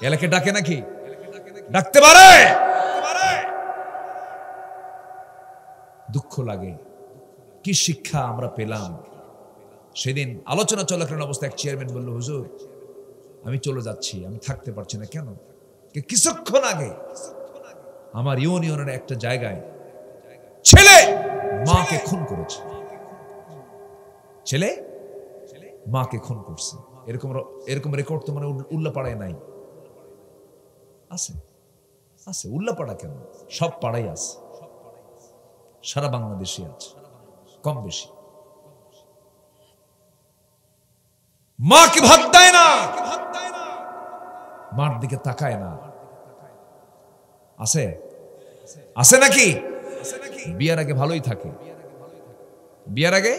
এলাকে ডাকে নাকি? ডাকতে পারে? দুঃখ লাগে। কি শিক্ষা আমরা পেলাম। সেদিন আলোচনা চলাকালীন অবস্থা এক চেয়ারম্যান বলল, হুজুর আমি চলে যাচ্ছি, আমি থাকতে পারছি না। কেন? কিছুক্ষণ আগে আমার ইউনিয়নের একটা জায়গায় ছেলে মাকে খুন করেছে। ছেলে মাকে খুন করছে। এরকম রেকর্ড তো মানে উল্লাপাড়ায় নাই। আছে আছে, উল্লাপাড়া কেন, সব পাড়াই আছে, সারা বাংলাদেশে আছে কম বেশি। মাকে ভাত দেয় না, মার দিকে তাকায় না। আছে আছে নাকি? বিয়ার আগে ভালোই থাকে, বিয়ার আগে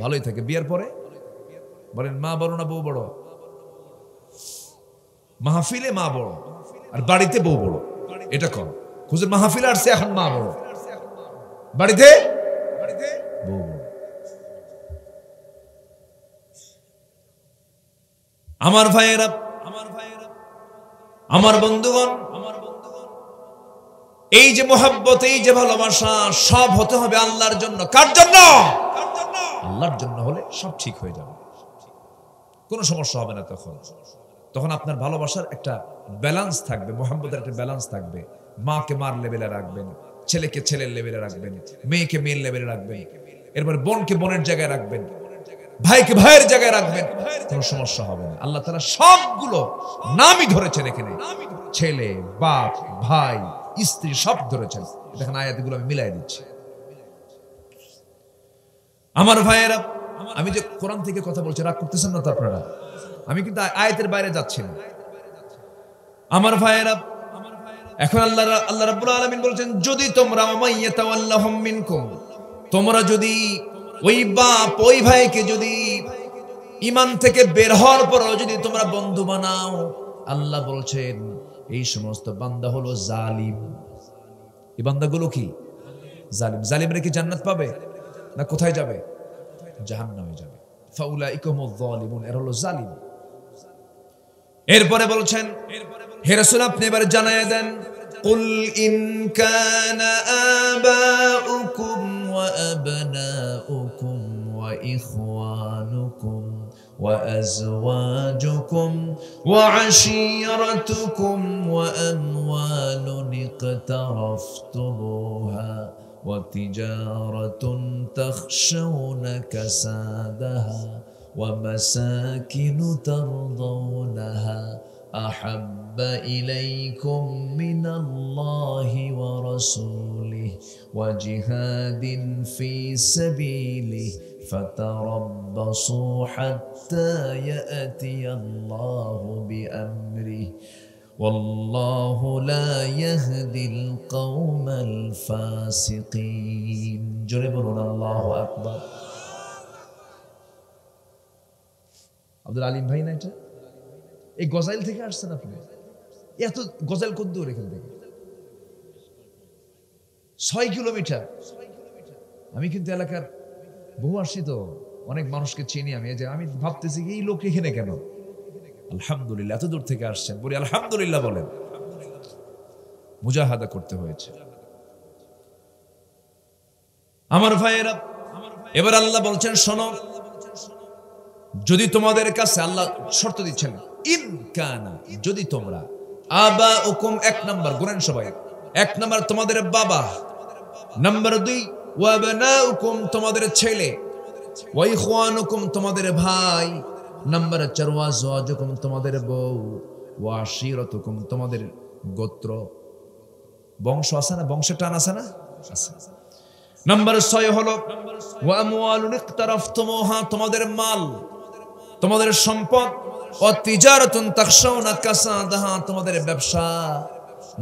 ভালোই থাকে, বিয়ার পরে বলেন মা বড় না বউ বড়? মাহফিলে মা বড় আর বাড়িতে বউ বড়। এটা কম। হুজুর মাহফিলে আসছে, এখন মা বড়, বাড়িতে বউ বড়। আমার ভাইয়েরা, আমার বন্ধুগণ, এই যে মোহাব্বত, এই যে ভালোবাসা, সব হতে হবে আল্লাহর জন্য। কার জন্য? আল্লাহর জন্য হলে সব ঠিক হয়ে যাবে, কোনো সমস্যা হবে না। তখন আপনার ভালোবাসার একটা ব্যালেন্স থাকবে, মোহাব্বতের একটা ব্যালেন্স থাকবে। মাকে মার লেভেলে রাখবেন, ছেলেকে ছেলের লেভেলে রাখবেন, মেয়েকে মেয়ের লেভেলে রাখবেন, এরপর বোনকে বোনের জায়গায় রাখবেন, ভাইকে ভাইয়ের জায়গায় রাখবেন, কোনো সমস্যা হবে না। আল্লাহ তাআলা সবগুলো নামই ধরেছেন এখানে, ছেলে, বাপ, ভাই, স্ত্রী সব ধরেছেন। দেখেন আয়াতগুলো আমি মিলাই দিচ্ছি। আমার ভাইয়েরা, আমি যে কোরআন থেকে কথা বলছি, রাগ করতেছেন না তো আপনারা? আমি কিন্তু আয়াতের বাইরে যাচ্ছি না। আমার ভাইয়েরা, এখন আল্লাহ রাব্বুল আলামিন বলছেন, যদি তোমরা মাইয়াতাওয়াল্লাহুম মিনকুম, তোমরা যদি ওই বাপ ওই ভাইকে যদি ঈমান থেকে বের হওয়ার পর যদি তোমরা বন্ধু বানাও, আল্লাহ বলছেন এই সমস্ত বান্দা হলো জালিম। এই বান্দাগুলো কি? জালিম। জালিমরা কি জান্নাত পাবে না কোথায় যাবে? জাহান্নামে যাবে। ফাউলাইকুমুয যালিমুন, এরা হলো জালিম। এরপরে বলছেন, হে রাসূল আপনি এবারে জানায়া দেন, কুল ইন কানা আবাউকুম ওয়া আবনাউকুম ওয়া ইখওয়ানুকুম ওয়া আযওয়াজুকুম ওয়া আশীরাতুকুম ওয়া আমওয়ালুন ইকতারাফতুমুহা ওয়া তিজারাতুন তাখশাউনা কাসাদাহা ومساكن ترضونها আহাব্বা ইলাইকুম মিনাল্লাহি ওয়া রাসূলিহি ওয়া জিহাদিন ফি সাবিলিহি ফাতারাব্বাসু হাত্তা ইয়াতিয়াল্লাহু বিআমরিহি ওয়াল্লাহু লা ইয়াহদিল কওমাল ফাসিকিন। জোরে বলুন আল্লাহু আকবার। আব্দুল আলিম ভাই না এটা? এই গজাইল থেকে আসছেন আপনি? এত গজাইল কত দূর এখান থেকে? 6 কিলোমিটার। আমি কিন্তু এলাকার বহু আসছি তো, অনেক মানুষকে চিনি আমি। যে আমি ভাবতেছি এই লোক এখানে কেন? আলহামদুলিল্লাহ, এত দূর থেকে আসছেন, বলি আলহামদুলিল্লাহ বলেন। মুজাহাদা করতে হয়েছে আমার ভাইয়েরা। এবার আল্লাহ বলছেন, শোনো, যদি তোমাদের কাছে, আল্লাহ শর্ত দিচ্ছেন, ইন কানা, যদি তোমরা, আবা উকুম, 1 নাম্বার গুনেন সবাই, 1 নাম্বার তোমাদের বাবা, নাম্বার 2 ওয়াবনা উকুম তোমাদের ছেলে, ওয়া ইখওয়ানুকুম তোমাদের ভাই, নাম্বার 4 ওয়াজওয়াজুকুম তোমাদের বউ, ওয়া আশিরাতুকুম তোমাদের গোত্র, বংশ আছে না, বংশের টান আছে না, আছে। নাম্বার 6 হলো ওয়া আমওয়ালুন ইকতারাফতুমুহা তোমাদের মাল, তোমাদের সম্পদ, ও তিজারাতুন তাখশাউনা কাসাদাহা তোমাদের ব্যবসা,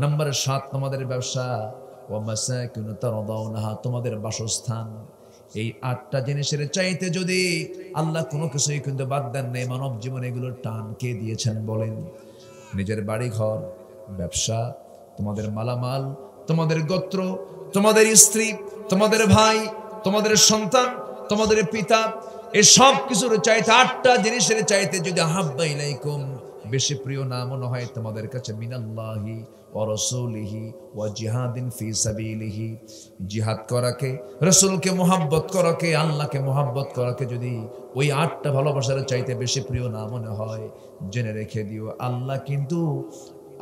নাম্বার 7 তোমাদের ব্যবসা, ও মাসাকিন তারদাউনাহা তোমাদের বাসস্থান। এই 8টা জিনিসের চাইতে যদি আল্লাহ কোনো কিছুই কিন্তু বাদ দেন নাই, মানব জীবনে এগুলোর টান কে দিয়েছেন বলেন? নিজের বাড়ি ঘর, ব্যবসা, তোমাদের মালামাল, তোমাদের গোত্র, তোমাদের স্ত্রী, তোমাদের ভাই, তোমাদের সন্তান, তোমাদের পিতা, এই সব কিছুর চাইতে, 8টা জিনিসের চাইতে যদি আহাব্বা ইলাইকুম বেশি প্রিয় না মনে হয় তোমাদের কাছে, মিনাল্লাহি ওয়া রাসূলিহি ওয়া জিহাদিন ফি সাবিলিহি, জিহাদ করাকে, রাসূলকে মুহাব্বত করাকে, আল্লাহকে মুহাব্বত করাকে যদি ওই 8টা ভালোবাসার চাইতে বেশি প্রিয় না মনে হয়, জেনে রেখে দিও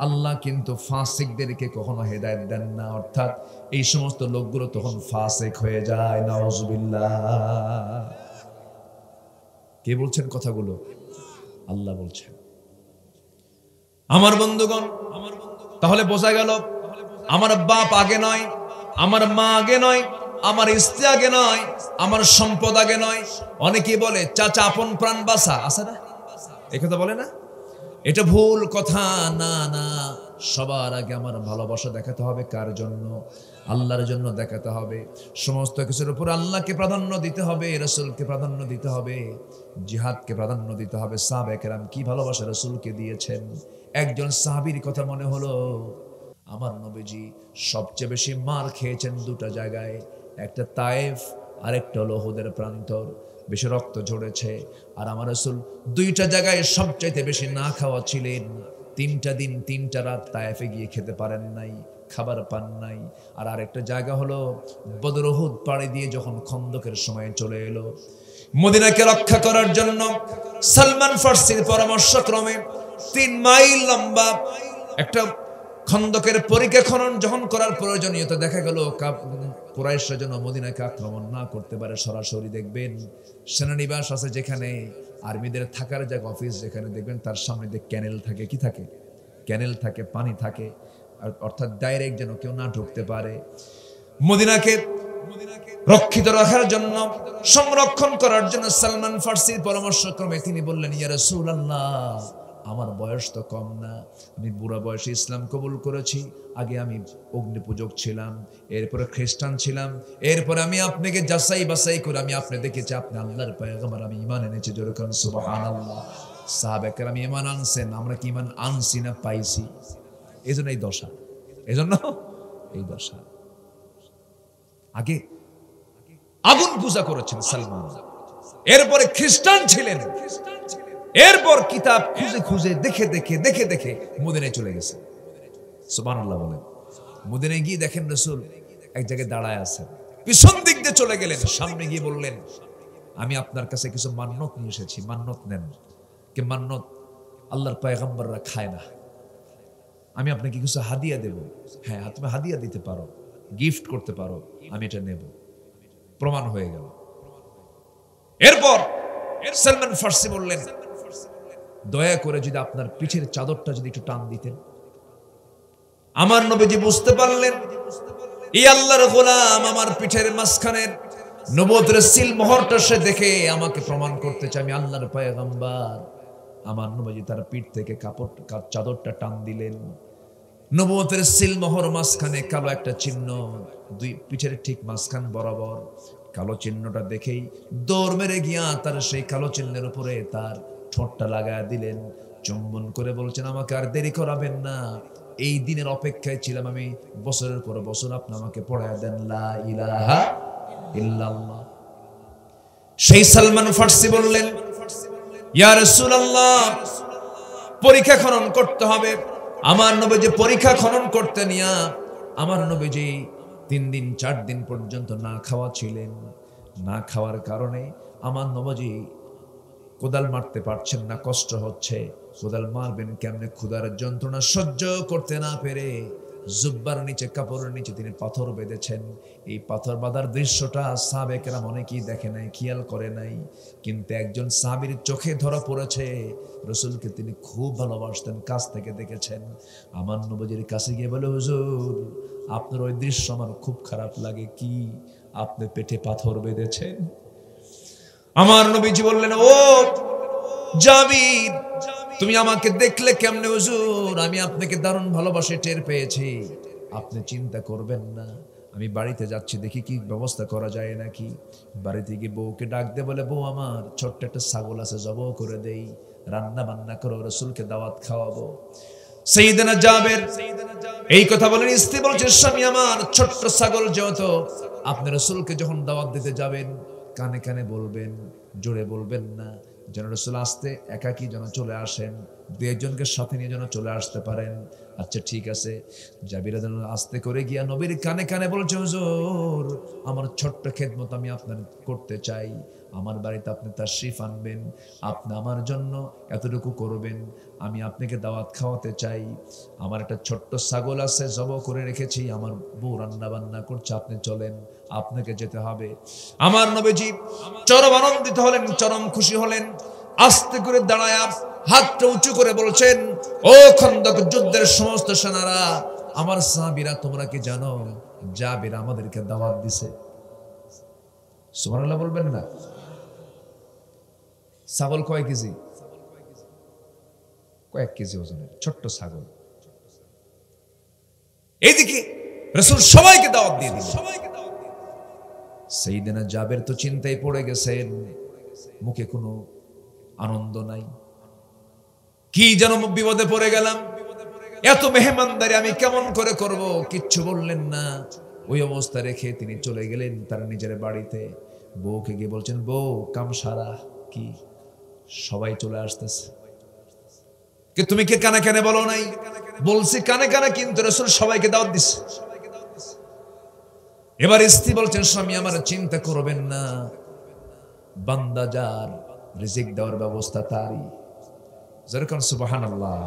আল্লাহ কিন্তু ফাসিকদেরকে কখনো হেদায়েত দেন না, অর্থাৎ এই সমস্ত লোকগুলো তখন ফাসিক হয়ে যায়। নাউজুবিল্লাহ। কে বলছেন কথাগুলো? আল্লাহ বলছেন। আমার বন্ধুগণ, তাহলে বোঝা গেল, আমার বাপ আগে নয়, আমার মা আগে নয়, আমার স্ত্রী আগে নয়, আমার সম্পদ আগে নয়। অনেকেই বলে চাচা আপন প্রাণ বাসা, আছে না? এই কথা বলে না? এটা ভুল কথা। না না, সবার আগে আমার ভালোবাসা দেখাতে হবে। কার জন্য? আল্লাহর জন্য দেখাতে হবে। সমস্ত কিছুর উপর আল্লাহকে প্রাধান্য দিতে হবে, রাসূলকে প্রাধান্য দিতে হবে, জিহাদকে প্রাধান্য দিতে হবে। সাহাবায়ে কেরাম কি ভালোবাসা রাসূলকে দিয়েছেন। একজন সাহাবীর কথা মনে হলো, আমার নবীজি সবচেয়ে বেশি মার খেয়েছেন 2টা জায়গায়, একটা তায়েফ আর একটা হলো উহুদের প্রান্তর, বেশি রক্ত ঝরেছে। আর আমার রাসূল 2টা জায়গায় সবচাইতে বেশি না খাওয়া ছিলেন। 3টা দিন 3টা রাত তায়েফে গিয়ে খেতে পারেন নাই, খাবার পান নাই। আর আরেকটা জায়গা হলো বদর উহুদ পাড়ি দিয়ে যখন খন্দকের সময় চলে এলো, মদিনাকে রক্ষা করার জন্য সালমান ফার্সির পরামর্শক্রমে 3 মাইল লম্বা একটা খন্দকের পরিখা খনন যখন করার প্রয়োজনীয়তা দেখা গেল, কুরাইশরা যেন মদিনাকে আক্রমণ না করতে পারে সরাসরি। দেখবেন সেনানিবাস আছে যেখানে, আর্মিদের থাকার জায়গা, অফিস যেখানে, দেখবেন তার সামনে দিয়ে ক্যানেল থাকে। কি থাকে? ক্যানেল থাকে, পানি থাকে, অর্থাৎ ডাইরেক্ট যেন কেউ না ঢুকতে পারে। মদিনাকে রক্ষিত রাখার জন্য, সংরক্ষণ করার জন্য সালমান ফার্সির পরামর্শক্রমে তিনি বললেন, ইয়া রাসূলুল্লাহ, আমার বয়স তো কম না, আমি বুড়া বয়সে ইসলাম কবুল করেছি। আগে আমি অগ্নি পূজক ছিলাম, এরপরে খ্রিস্টান ছিলাম, এরপরে আমি আপনাকে যাচাই বাছাই করে আমি আপনি দেখেছি আপনি আল্লাহর পয়গম্বর, আমি ঈমান এনেছি। জোরে বলুন সুবহানাল্লাহ। সাহাবায়ে কেরাম ঈমান আনছেন, আমরা কি ঈমান আনছি না পাইছি? এজন্য এই দশা, এজন্য এই দশা। আগে আগুন পূজা করেছেন সালমান, এরপরে খ্রিস্টান ছিলেন, এরপর কিতাব খুঁজে খুঁজে দেখে দেখে দেখে দেখে মদিনায় চলে গেছে। সুবহানাল্লাহ বলেন। মদিনায় গিয়ে দেখেন রাসূল এক জায়গায় দাঁড়ায় আছেন, পিছন দিক দিয়ে চলে গেলেন, সামনে গিয়ে বললেন, আমি আপনার কাছে কিছু মান্নত নিয়ে এসেছি, মান্নত নেন। কি মান্নত? আল্লাহর পয়গম্বররা খায় না, আমি আপনাকে কিছু হাদিয়া দেব। হ্যাঁ, তুমি হাদিয়া দিতে পারো, গিফট করতে পারো, আমি এটা নেব। প্রমাণ হয়ে গেল। এরপর সালমান ফার্সি বললেন, দয়া করে যদি আপনার পিঠের চাদরটা যদি একটু টান দিতেন। আমার নবীজি বুঝতে পারলেন এই আল্লাহর গোলাম আমার পিঠের মাঝখানের নবুয়তের সিল মোহরটা সে দেখে আমাকে প্রমাণ করতে চায় আমি আল্লাহর পয়গম্বর। আমার নবীজি তার পিঠ থেকে কাপড় চাদরটা টান দিলেন, নবুয়তের সিল মোহর মাঝখানে কালো একটা চিহ্ন, দুই পিঠের ঠিক মাঝখান বরাবর কালো চিহ্নটা দেখেই দৌড় মেরে গিয়া তার সেই কালো চিহ্নের উপরে তার ঠোঁটটা লাগায় দিলেন, চুম্বন করে বলছেন আমাকে আর দেরি করাবেন না, এই দিনের অপেক্ষায় ছিলাম আমি, বছরের পর বছর আপনি আমাকে পড়ায় দেন লা ইলাহা ইল্লাল্লাহ। সেই সালমান ফার্সি বললেন ইয়া রাসূলুল্লাহ পরীক্ষা খনন করতে হবে। আমার নবীজি পরীক্ষা খনন করতে নিয়া আমার নবীজি 3 দিন 4 দিন পর্যন্ত না খাওয়া ছিলেন। না খাওয়ার কারণে আমার নবীজি কোদাল মারতে পারছেন না, কষ্ট হচ্ছে, কোদাল মারবেন কেমনে, ক্ষুধার যন্ত্রণা সহ্য করতে না পেরে জুব্বার নিচে কাপড়ের নিচে তিনি পাথর বেঁধেছেন। এই পাথর বাঁধার দৃশ্যটা সাহাবেকেরা অনেকেই দেখে নাই, খেয়াল করে নাই, কিন্তু একজন সাহাবীর চোখে ধরা পড়েছে, রাসূলকে তিনি খুব ভালোবাসতেন, কাছ থেকে দেখেছেন। আমার নবীজির কাছে গিয়ে বলে হুজুর আপনার ওই দৃশ্য আমার খুব খারাপ লাগে, কি আপনি পেটে পাথর বেঁধেছেন? আমার নবীজি বললেন ও জাবির তুমি আমাকে দেখলে কেমনে হুজুর? আমি আপনাকে দারুণ ভালোবাসে টের পেয়েছি, আপনি চিন্তা করবেন না, আমি বাড়িতে যাচ্ছি, দেখি কি ব্যবস্থা করা যায় নাকি। বাড়িতে গিয়ে বউকে ডাক দে, বলে বউ আমার ছোট্ট একটা ছাগল আছে, জবাহ করে দেই, রান্না বান্না করো, রাসূলকে দাওয়াত খাওয়াবো। সাইয়েদনা জাবের এই কথা বলেন, স্ত্রী বলছে স্বামী আমার ছোট্ট ছাগল যেহেতু, আপনি রাসূলকে যখন দাওয়াত দিতে যাবেন কানে কানে বলবেন, জোরে বলবেন না, যেন রাসূল আসতে একাকী যেন চলে আসেন, দুই একজনকে সাথে নিয়ে যেন চলে আসতে পারেন। আচ্ছা ঠিক আছে। জাবির যেন আস্তে করে গিয়া নবীর কানে কানে বলছে হুজুর আমার ছোট্ট খেদমত আমি আপনার করতে চাই, আমার বাড়িতে আপনি তাশরিফ আনবেন, আপনি আমার জন্য এতটুকু করবেন, আমি আপনাকে দাওয়াত খাওয়াতে চাই, আমার একটা ছোট্ট ছাগল আছে জবাহ করে রেখেছি, আমার বউ রান্না বান্না করছে, আপনি চলেন, আপনাকে যেতে হবে। আমার নবীজি চরম আনন্দিত হলেন, চরম খুশি হলেন, আস্তে করে দাঁড়ায় হাতটা উঁচু করে বলছেন ও খন্দক যুদ্ধের সমস্ত সেনারা, আমার সাহাবীরা তোমরা কি জানো জাবির আমাদেরকে দাওয়াত দিছে? সুবহানাল্লাহ বলবেন না? ছাগল কয় কেজি? কয়েক কেজি ওজনের ছোট্ট ছাগল। এইদিকে রাসূল সবাইকে দাওয়াত দিয়ে দিলেন। সাইয়েদনা জাবের তো চিন্তায় পড়ে গেছেন, মুখে কোনো আনন্দ নাই, কি যেন বিপদে পড়ে গেলাম, এত মেহমানদারি আমি কেমন করে করব, কিচ্ছু বললেন না। ওই অবস্থা রেখে তিনি চলে গেলেন তার নিজের বাড়িতে। বউকে গিয়ে বলছেন বউ কাম সারা, কি সবাই চলে আসতেছে, কি তুমি কি কানে কানে বলো নাই? বলছি কানে কানে, কিন্তু রাসূল সবাইকে দাওয়াত দিচ্ছে। এবার স্ত্রী বলছেন স্বামী আমার চিন্তা করবেন না, বান্দা যার রিজিক দেওয়ার ব্যবস্থা তারই। যেরকম সুবহানাল্লাহ,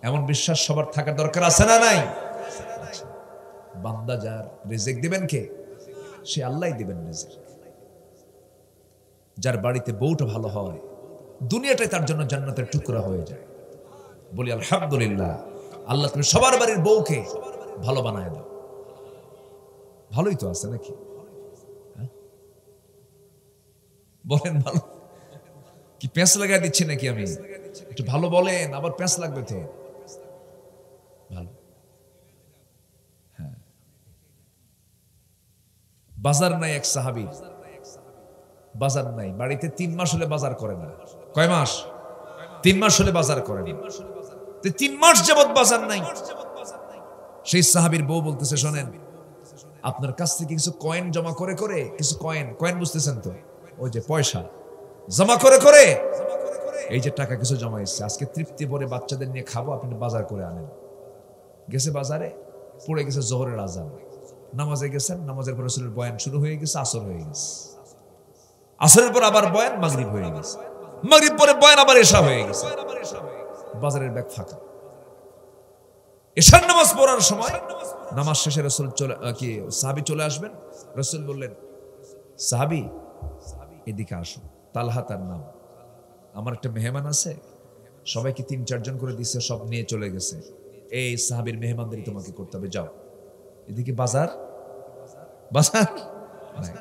এমন বিশ্বাস সবার থাকার দরকার আছে না নাই? বান্দা যার রিজিক দিবেন কে? সে আল্লাহই দিবেন রিজিক। যার বাড়িতে বউটা ভালো হয় দুনিয়াটাই তার জন্য জান্নাতের টুকরা হয়ে যায়। বলি আলহামদুলিল্লাহ, আল্লাহ তুমি সবার বাড়ির বউকে ভালো বানায় দাও। ভালোই তো আছে নাকি? বলেন ভালো কি পেঁচ লাগাই দিচ্ছি নাকি আমি? একটু ভালো বলেন, আবার পেঁচ লাগবে তো। ভালো, হ্যাঁ। বাজার নাই এক সাহাবী, বাজার নাই বাড়িতে, 3 মাস হলে বাজার করে না। কয় মাস? 3 মাস হলে বাজার করে না। 3 মাস যাবত বাজার নাই। সেই সাহাবীর বউ বলতেছে শোনেন, আপনার কাছ থেকে কিছু কয়েন জমা করে করে, কিছু কয়েন বুঝতেছেন তো, ওই যে পয়সা জমা করে করে এই যে টাকা কিছু জমা এসছে, আজকে তৃপ্তি ভরে বাচ্চাদের নিয়ে খাবো, আপনি বাজার করে আনেন। গেছে বাজারে, পড়ে গেছে জোহরের আজান, নামাজে গেছেন, নামাজের পর রাসূলের বয়ান শুরু হয়ে গেছে, আসর হয়ে গেছে, আসরের পর আবার বয়ান, মাগরিব হয়ে গেছে, মাগরিব পরে বয়ান, আবার এশা হয়ে গেছে, বাজারের ব্যাগ ফাঁকা। এশার নামাজ পড়ার সময় নামাজ শেষে রাসূল সাহাবী চলে আসবেন। রাসূল বললেন সাহাবী এদিকে আসো, তালহা তার নাম, আমার একটা মেহমান আছে, সবাইকে 3-4 জন করে দিচ্ছে, সব নিয়ে চলে গেছে, এই সাহাবীর মেহমানদারি তোমাকে করতে হবে, যাও। এদিকে বাজার নাই,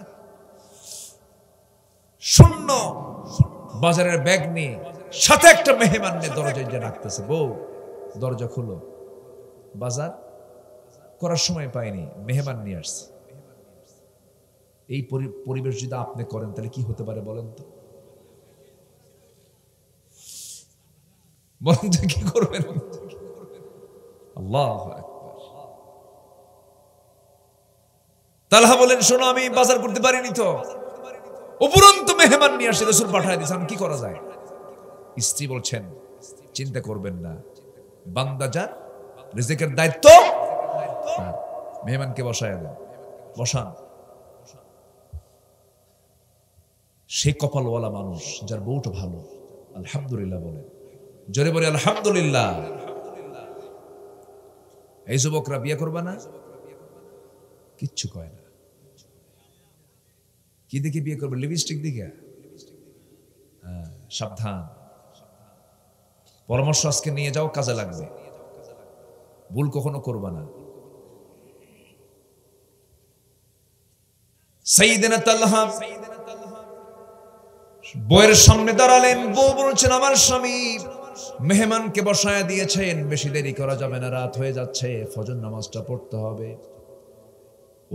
শূন্য, বাজারের ব্যাগ নিয়ে সাথে একটা মেহমান নিয়ে দরজায় যে ডাকতেছে, বউ দরজা খুলো। বাজার করার সময় পাইনি, মেহমান নিয়ে আসছে। এই পরিবেশ যদি আপনি করেন তাহলে কি হতে পারে বলেন তো? বলেন তো কি করবেন? আল্লাহু আকবার। তালহা বলেন, শোনো আমি বাজার করতে পারিনি তো, উপরন্ত মেহমান নিয়ে আসে, রাসূল পাঠায় দিয়েছে, আমি কি করা যায়? স্ত্রী বলছেন, চিন্তা করবেন না, বান্দা যার রিজিকের দায়িত্ব তার। মেহমানকে বসায় দেন, বসান। সে কপালওয়ালা মানুষ যার বউটা ভালো, আলহামদুলিল্লাহ বলেন, জোরে বলে আলহামদুলিল্লাহ। এই যুবকরা বিয়ে করবে না, কিচ্ছু কয় না। কি দেখে বিয়ে করবে? লিপস্টিক দিকে? সাবধান, পরামর্শ আজকে নিয়ে যাও, কাজে লাগবে, ভুল কখনো করবে না। সাইয়েদনা তালহা বউয়ের সামনে দাঁড়ালেন, বউ বলছেন, আমার স্বামী মেহমানকে বসায় দিয়েছেন, বেশি দেরি করা যাবে না, রাত হয়ে যাচ্ছে, ফজর নামাজটা পড়তে হবে।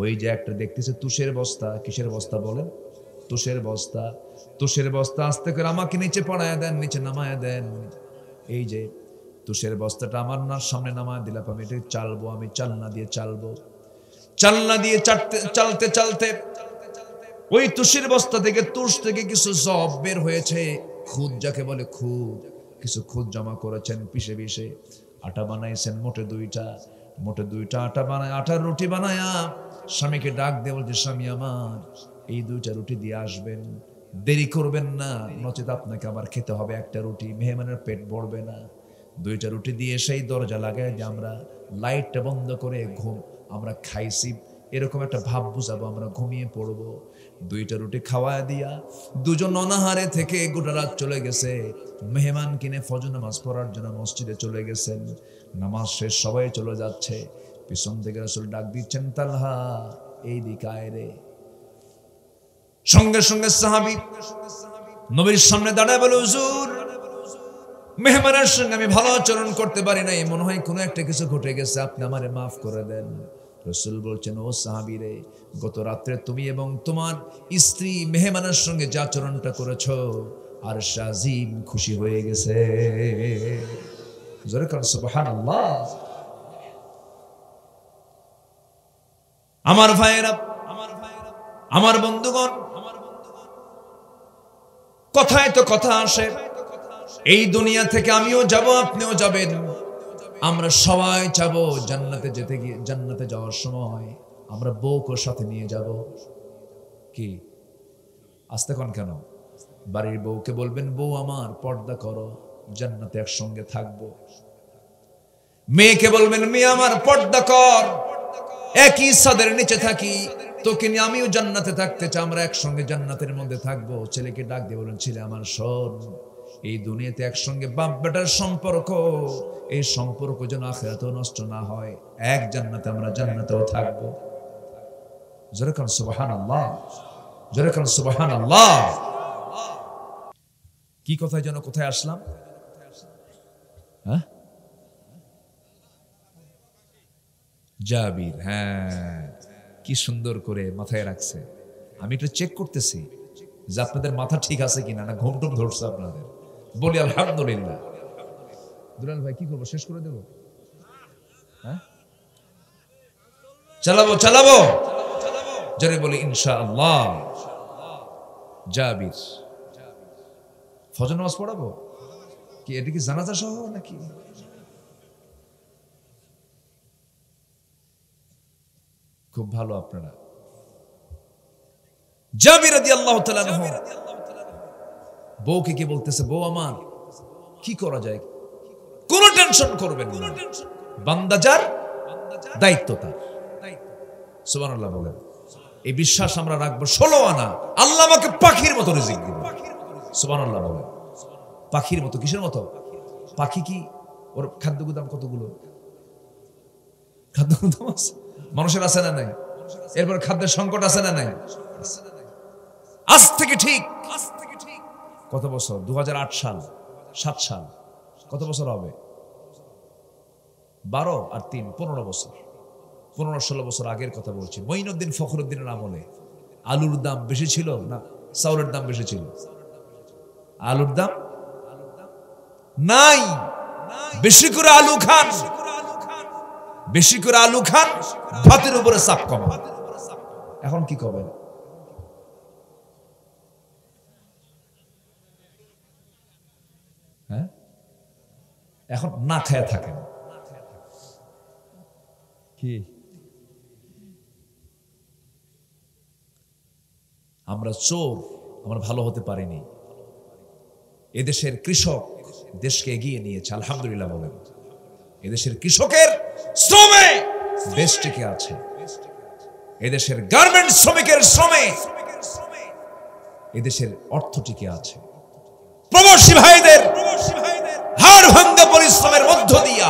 ওই যে একটা দেখতেছে তুষের বস্তা, কিসের বস্তা বলেন? তুষের বস্তা। তুষের বস্তা আস্তে করে আমাকে নিচে পড়ায় দেন, নিচে নামায় দেন। এই যে তুষের বস্তাটা আমার সামনে নামায় দিলাম, আমি এটা চালবো, আমি চালনা দিয়ে চালবো। চালনা দিয়ে চালতে চালতে ওই তুষের বস্তা থেকে, তুষ থেকে কিছু জব বের হয়েছে, খুদ যাকে বলে খুদ, কিছু খুদ জমা করেছেন, পিষে পিষে আটা বানাইছেন, মোটে দুইটা আটা বানায়, আটার রুটি বানায়া স্বামীকে ডাক দিয়ে বলছে, স্বামী আমার এই 2টা রুটি দিয়ে আসবেন, দেরি করবেন না, নচেত আপনাকে আবার খেতে হবে একটা রুটি, মেহমানের পেট ভরবে না। 2টা রুটি দিয়ে সেই দরজা লাগায় যে আমরা লাইটটা বন্ধ করে আমরা খাইছি এরকম একটা ভাব বুঝাবো, আমরা ঘুমিয়ে পড়বো। 2টা রুটি খাওয়া দিয়া দুজন অনাহারে থেকে গোটা রাত চলে গেছে। মেহমান কিনে ফজর নামাজ পড়ার জন্য মসজিদে চলে গেছেন। নামাজ শেষ, সবাই চলে যাচ্ছে, পিছন থেকে রাসূল ডাক দিচ্ছেন, তালহা এই দিকে আয় রে। সঙ্গে সঙ্গে সাহাবী নবীর সামনে দাঁড়ায় বলে, হুজুর মেহমানের সঙ্গে আমি ভালো আচরণ করতে পারি নাই, মনে হয় কোনো একটা কিছু ঘটে গেছে, আপনি আমারে মাফ করে দেন। রাসূল বলছেন, ও সাহাবী রে, গত রাত্রে তুমি এবং তোমার স্ত্রী মেহমানের সঙ্গে যে আচরণটা করেছো, আর শাজিম খুশি হয়ে গেছে। জোরে কান সুবহানাল্লাহ। আমার ভাইয়েরা, আমার বন্ধুগণ, কথায় তো কথা আসে, এই দুনিয়া থেকে আমিও যাব, আপনিও যাবেন, আমরা সবাই চাবো জান্নাতে যেতে গিয়ে, জান্নাতে যাওয়ার সময় আমরা বউকে সাথে নিয়ে যাব। কি আস্তে কোন কেন? বাড়ির বউকে বলবেন, বউ আমার পর্দা করো, জান্নাতে একসঙ্গে থাকবো। মেয়েকে বলবেন, মেয়ে আমার পর্দা কর, একই ছাদের নিচে থাকি, তোকে নিয়ে আমিও জান্নাতে থাকতে চাই, আমরা একসঙ্গে জান্নাতের মধ্যে থাকবো। ছেলেকে ডাক দিয়ে বলেন, ছেলে আমার শোন, এই দুনিয়াতে একসঙ্গে বাপ বেটার সম্পর্ক, এই সম্পর্ক যেন আখিরাতেও নষ্ট না হয়, এক জান্নাতে আমরা জান্নাতেও থাকবো। জোরে কান সুবহানাল্লাহ, জোরে কান সুবহানাল্লাহ। কি কথায় যেন কোথায় আসলাম? হ্যাঁ, জাবির, হ্যাঁ, কি সুন্দর করে মাথায় রাখছে। আমি একটু চেক করতেছি যে আপনাদের মাথা ঠিক আছে কিনা, না ঘুম টুম ধরছে আপনাদের। বলি আলহামদুলিল্লাহ। দুলাল ভাই কি করবো, শেষ করে দেবো? হ্যাঁ, চালাবো চালাবো, জোরে বলি ইনশাআল্লাহ। জাবির, ফজর নামাজ পড়াবো কি? এটা কি জানাজা সহ নাকি? খুব ভালো আপনারা। জাবির রাদিয়াল্লাহু তাআলা আনহু বউকে কি বলতেছে, বউ আমার কি করা যায়, কোনো টেনশন করবেন না, বান্দা যার দায়িত্ব তার। সুবহানাল্লাহ বলেন। এই বিশ্বাস আমরা রাখবো। 16 আনা আল্লাহ আমাকে পাখির মতো রিজিক দিবেন। সুবহানাল্লাহ বলেন। পাখির মতো। কিসের মতো? পাখি কি ওর খাদ্য গুদাম কতগুলো? খাদ্য গুদাম আছে, মানুষের আছে না নাই? এরপর খাদ্যের সংকট আছে না নাই? আজ থেকে ঠিক কত বছর? 2008 সাল, 7 সাল, কত বছর হবে? 12 আর 3 15 বছর, 15-16 বছর আগের কথা বলছি। মঈনুদ্দিন ফখরুদ্দিনের আমলে আলুর দাম বেশি ছিল না চাউলের দাম বেশি ছিল? আলুর দাম নাই, বেশি করে আলু খান, বেশি করে আলু খান, ভাতের উপরে চাপ কম। এখন কি করবেন? হ্যাঁ, এখন না খায়া থাকেন। কি আমরা চোর, আমরা ভালো হতে পারিনি। এদেশের কৃষক দেশকে এগিয়ে নিয়েছে, আলহামদুলিল্লাহ বলেন। এদেশের কৃষকের শ্রমে দেশ টিকে আছে। এদেশের গার্মেন্ট শ্রমিকের শ্রমে এদেশের অর্থ টিকে আছে। প্রবাসী ভাইদের হাড় ভাঙ্গা পরিশ্রমের মধ্য দিয়া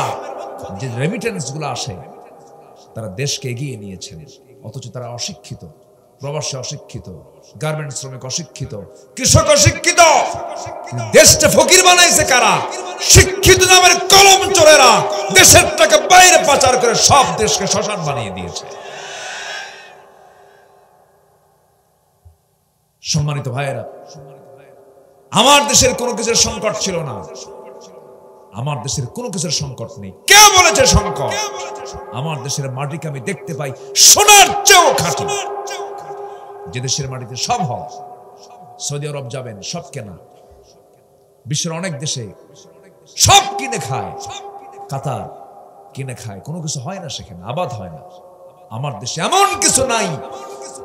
যে রেমিটেন্স গুলো আসে, তারা দেশকে এগিয়ে নিয়েছেন। অথচ তারা অশিক্ষিত, প্রবাসী অশিক্ষিত, গার্মেন্ট শ্রমিক অশিক্ষিত, কৃষক অশিক্ষিত। দেশটা ফকির বানাইছে কারা? শিক্ষিত নামের কলম চোরেরা দেশের টাকা বাইরে পাচার করে সব দেশকে শ্মশান বানিয়ে দিয়েছে। সম্মানিত ভাইয়েরা, আমার দেশের কোনো কিছুর সংকট ছিল না, আমার দেশের কোনো কিছুর সংকট নেই। কে বলেছে সংকট? আমার দেশের মাটিকে আমি দেখতে পাই সোনার চেয়েও খাঁটি। যে দেশের মাটিতে সব হয়, সৌদি আরব যাবেন সব কেনা, বিশ্বের অনেক দেশে সব কিনে খায়, কাতার কিনে খায়, কোনো কিছু হয় না সেখানে, আবাদ হয় না। আমার দেশে এমন কিছু নাই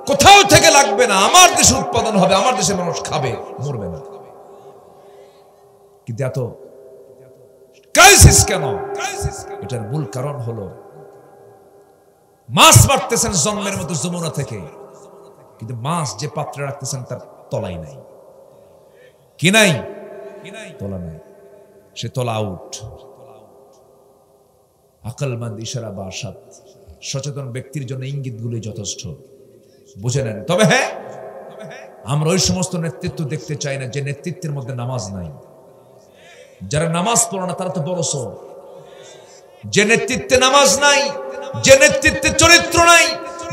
কোথাও থেকে লাগবে না, আমার দেশে উৎপাদন হবে, আমার দেশে মানুষ খাবে, মরবে না। কিন্তু এত ক্রাইসিস কেন? এটার মূল কারণ হলো মাছ মারতেছেন জন্মের মতো যমুনা থেকে, কিন্তু মাছ যে পাত্রে রাখতেছেন তার তলাই নাই। কি নাই? তলা নাই, সে তলা আউট। আকলমন্দ ইশারা বা আশাত, সচেতন ব্যক্তির জন্য ইঙ্গিতগুলোই যথেষ্ট, বুঝে নেন। তবে হ্যাঁ, আমরা ওই সমস্ত নেতৃত্ব দেখতে চাই না যে নেতৃত্বের মধ্যে নামাজ নাই। যারা নামাজ পড়ে না তারা তো বড় চোর। যে নেতৃত্বে নামাজ নাই, যে নেতৃত্বে চরিত্র নাই,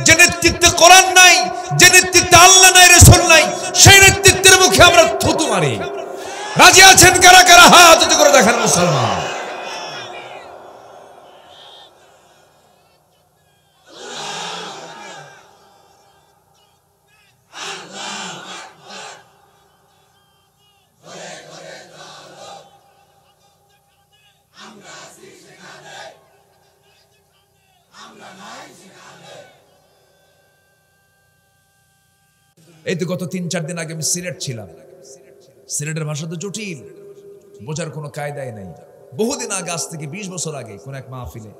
যে নেতৃত্বে কোরআন নাই, যে নেতৃত্বে আল্লাহ নাই, রাসূল নাই, সেই নেতৃত্বের মুখে আমরা থুতু মারি। রাজি আছেন কারা কারা? হাত উঁচু করে দেখেন মুসলমান। এই তো গত 3-4 দিন আগে আমি সিলেট ছিলাম। সিলেটের ভাষা তো জটিল, বোঝার কোনো কায়দাই নাই। বহুদিন আগে, আজ থেকে 20 বছর আগে, কোন এক মাহফিলে,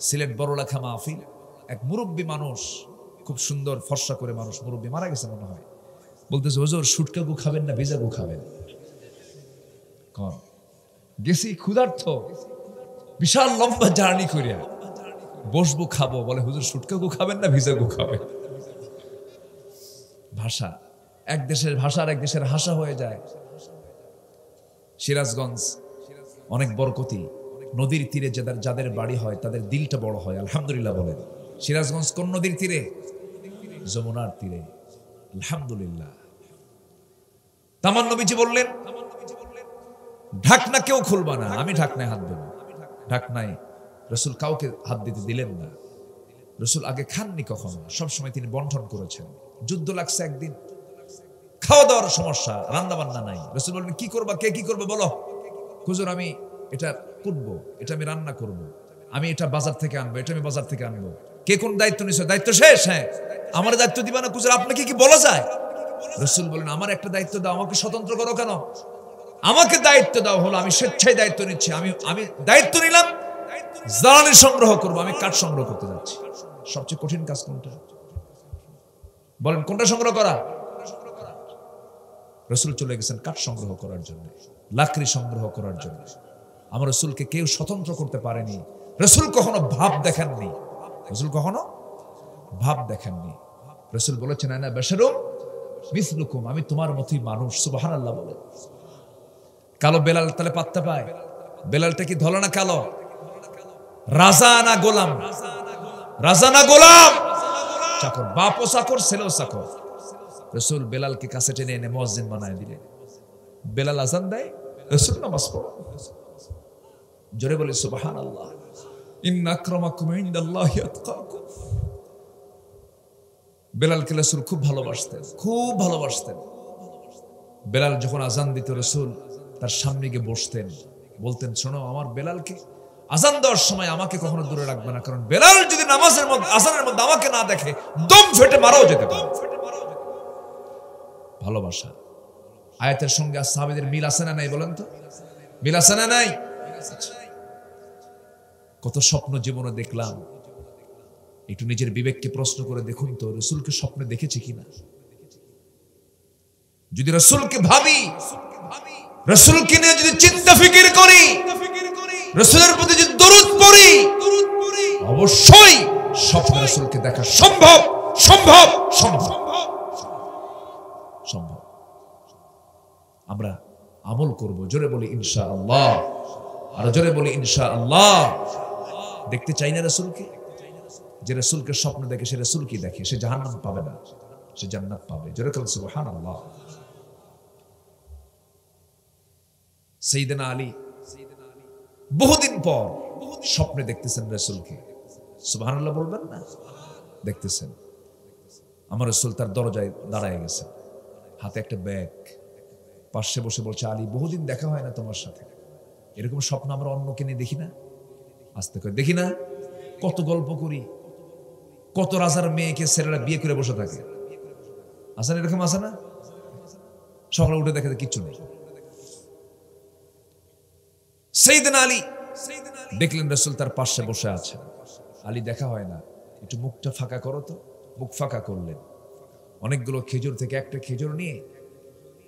সিলেট বড়লেখা মাহফিল, এক মুরব্বী মানুষ, খুব সুন্দর ফর্সা করে মানুষ, মুরব্বী, মারা গেছে মনে হয়, বলতেছে হুজুর শুটকা গু খাবেন না ভেজা গু খাবেন? কন গেছি ক্ষুধার্থ, বিশাল লম্বা জার্নি করিয়া বসবো খাবো, বলে হুজুর শুটকা গু খাবেন না ভিজা গু খাবেন? ভাষা, এক দেশের ভাষা আর এক দেশের হাসা হয়ে যায়। সিরাজগঞ্জ অনেক বরকতি, নদীর তীরে যাদের বাড়ি হয় তাদের দিলটা বড় হয়, আলহামদুলিল্লাহ বলেন। সিরাজগঞ্জ কোন নদীর তীরে? যমুনার তীরে, আলহামদুলিল্লাহ। তামান নবীজি বললেন ঢাকনা কেউ খুলবা না, আমি ঢাকনায় হাত দেব। ঢাকনায় রাসূল কাউকে হাত দিতে দিলেন না। রাসূল আগে খাননি কখনো, সবসময় তিনি বন্টন করেছেন। যুদ্ধ লাগছে একদিন, খাওয়া দাওয়ার সমস্যা, রান্না বান্না নাই। রাসূল বললেন কি করবা, কে কি করবে বলো? হুজুর আমি এটা কুটবো, এটা আমি রান্না করব, আমি এটা বাজার থেকে আনবো, এটা আমি বাজার থেকে আনবো। কে কোন দায়িত্ব নিছো? দায়িত্ব শেষ। হ্যাঁ, আমার দায়িত্ব দিবা না? হুজুর আপনাকে কি বলা যায়? রাসূল বলেন আমার একটা দায়িত্ব দাও, আমাকে স্বতন্ত্র করো কেন? আমাকে দায়িত্ব দাও হলো আমি স্বেচ্ছায় দায়িত্ব নিচ্ছি, আমি দায়িত্ব নিলাম জ্বালানি সংগ্রহ করবো, আমি কাঠ সংগ্রহ করতে যাচ্ছি। সবচেয়ে কঠিন কাজ কোনটা বলেন? কোনটা সংগ্রহ করা? রাসূল চলে গেছেন কাঠ সংগ্রহ করার জন্য। লাকড়ি সংগ্রহ করার জন্য। আমার রাসূলকে কেউ স্বতন্ত্র করতে পারেনি। রাসূল কখনো ভাব দেখেননি, রাসূল কখনো ভাব দেখেননি। রাসূল বলেছেন আনা বাশারুম মিসলুকুম, আমি তোমার মতোই মানুষ। সুবহানাল্লাহ বলে। কালো বেলাল তাহলে পাত্তা পায়? বেলালটা কি ধলো না কালো? রাজা না গোলাম? রাজা না গোলাম? চাকর, বাপও চাকর, ছেলেও চাকর। রাসূল বেলালকে কাছে টেনে এনে মুয়াজ্জিন বানায় দিলেন। বেলাল আযান দেয়, রাসূল নামাজ পড়ে। জোরে বলে সুবহানাল্লাহ। ইন্না আকরামাকুম ইনদাল্লাহি আতকাকুম। বেলালকে রাসূল খুব ভালোবাসতেন, খুব ভালোবাসতেন। বেলাল যখন আযান দিত রাসূল তার সামনে গিয়ে বসতেন, বলতেন শোনো আমার বেলালকে আযান দেওয়ার সময় আমাকে কখনো দূরে রাখবে না, কারণ বেলাল যদি নামাজের মধ্যে আযানের মধ্যে আমাকে না দেখে দম ফেটে মারাও যেতে পারে। ভালোবাসা। আয়াতের সঙ্গে আর সাহাবীদের মিল আছে না নাই বলেন তো? মিল আছে না নাই? কত স্বপ্ন জীবনে দেখলাম, একটু নিজের বিবেককে প্রশ্ন করে দেখুন তো রাসূলকে স্বপ্নে দেখেছি কিনা। যদি রাসূলকে ভাবি, রাসূলকে নিয়ে যদি চিন্তা ফিকির করি, রাসূলের প্রতি যদি দরুদ পড়ি, অবশ্যই স্বপ্নে রাসূলকে দেখা সম্ভব, সম্ভব, সম্ভব, সম্ভব। আমরা আমল করব, জোরে বলি ইনশাআল্লাহ। আর জোরে বলি ইনশাআল্লাহ। দেখতে চাই না রাসূলকে? যে রাসূলকে স্বপ্ন দেখে সে রাসূল কি দেখে? সে জাহান্নাম পাবে না, সে জান্নাত পাবে। জোরে বলেন সুবহানাল্লাহ। সাইয়েদনা আলী বহুদিন পর স্বপ্নে দেখতেছেন রাসূলকে। সুবহানাল্লাহ বলবেন না? দেখতেছেন আমার রাসূল তার দরজায় দাঁড়ায় গেছে, হাতে একটা ব্যাগ, পাশে বসে বলছে আলী বহুদিন দেখা হয় না তোমার সাথে, এরকম স্বপ্ন আমরা অন্যকে নিয়ে দেখি না। আস্তে করে দেখি না? কত গল্প করি, কত রাজার মেয়েকে ছেলেরা বিয়ে করে বসে থাকে, আছে না? এরকম আছে না? সকালে উঠে দেখে কিচ্ছু নেই। সাইয়েদনা আলী দেখলেন রাসূল তার পাশে বসে আছে, আলী দেখা হয় না, একটু মুখটা ফাঁকা করো তো। মুখ ফাঁকা করলেন, অনেকগুলো খেজুর থেকে একটা খেজুর নিয়ে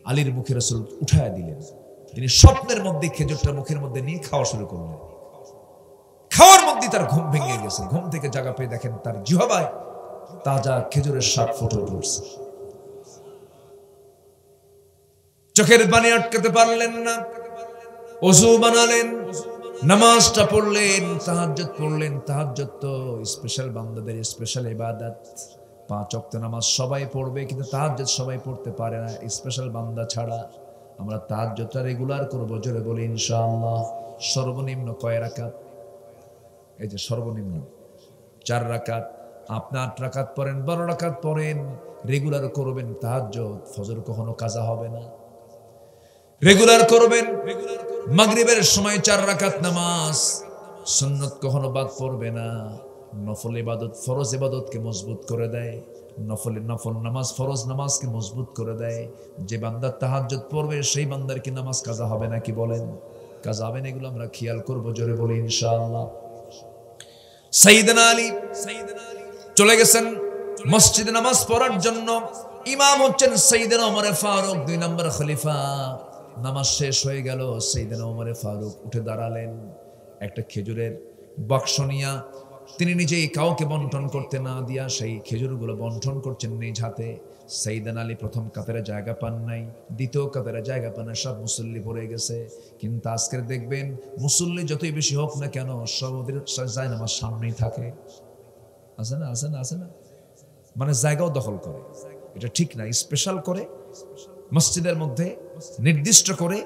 আলীর মুখে রাসূল উঠায় দিলেন। তিনি স্বপ্নের মধ্যে খেজুরটা মুখের মধ্যে নিয়ে খাওয়া শুরু করলেন। খাওয়ার মধ্যে তার ঘুম ভেঙে গেছে। ঘুম থেকে জাগা পেয়ে দেখেন তার জিহ্বায় তাজা খেজুরের স্বাদ ফুটে উঠছে। চোখের পানি আটকাতে পারলেন না, ওযু বানালেন, নামাজটা পড়লেন, তাহাজ্জুদ পড়লেন। তাহাজ্জুদ তো স্পেশাল বান্দাদের স্পেশাল ইবাদত। 5 ওয়াক্ত নামাজ সবাই পড়বে, কিন্তু তাহাজ্জুদ সবাই পড়তে পারে না স্পেশাল বান্দা ছাড়া। আমরা তাহাজ্জুদটা রেগুলার করব, জোরে বলি ইনশাআল্লাহ। সর্বনিম্ন কয় রাকাত? এই যে সর্বনিম্ন 4 রাকাত। আপনি 8 রাকাত পড়েন, 12 রাকাত পড়েন, রেগুলার করবেন তাহাজ্জুদ। ফজর কখনো কাজা হবে না, রেগুলার করবেন। মাগরিবের সময় 4 রাকাত নামাজ, সুন্নত কখনো বাদ পড়বে না। নফল ইবাদত ফরজ ইবাদতকে মজবুত করে দেয়, নফল নামাজ ফরজ নামাজকে মজবুত করে দেয়। যে বান্দা তাহাজ্জুদ পড়বে সেই বান্দার কি নামাজ কাজা হবে নাকি বলেন? কাজা হবে না, এগুলো আমরা খেয়াল করব, জোরে বলি ইনশাআল্লাহ। সাইয়েদনা আলী চলে গেছেন মসজিদে নামাজ পড়ার জন্য। ইমাম হচ্ছেন সাইয়েদনা ওমর ফারুক, 2 নম্বর খলিফা। নামাজ শেষ হয়ে গেল, সাইয়েদনা ওমর ফারুক উঠে দাঁড়ালেন। একটা খেজুরের বাক্স নিয়ে তিনি নিজেই কাউকে বন্টন করতে না দিয়া সেই খেজুরগুলো বন্টন করছেন নিজ হাতে। সাইয়েদনা আলী প্রথম কাতারে জায়গা পান নাই, দ্বিতীয় কাতারে জায়গা পান নাই, সব মুসল্লি পড়ে গেছে। কিন্তু আজকের দেখবেন মুসল্লি যতই বেশি হোক না কেন সবদের যায় নামাজ সামনেই থাকে। আছে না? আছে না? আছে না? মানে জায়গাও দখল করে, এটা ঠিক না। স্পেশাল করে মসজিদের মধ্যে নির্দিষ্ট করে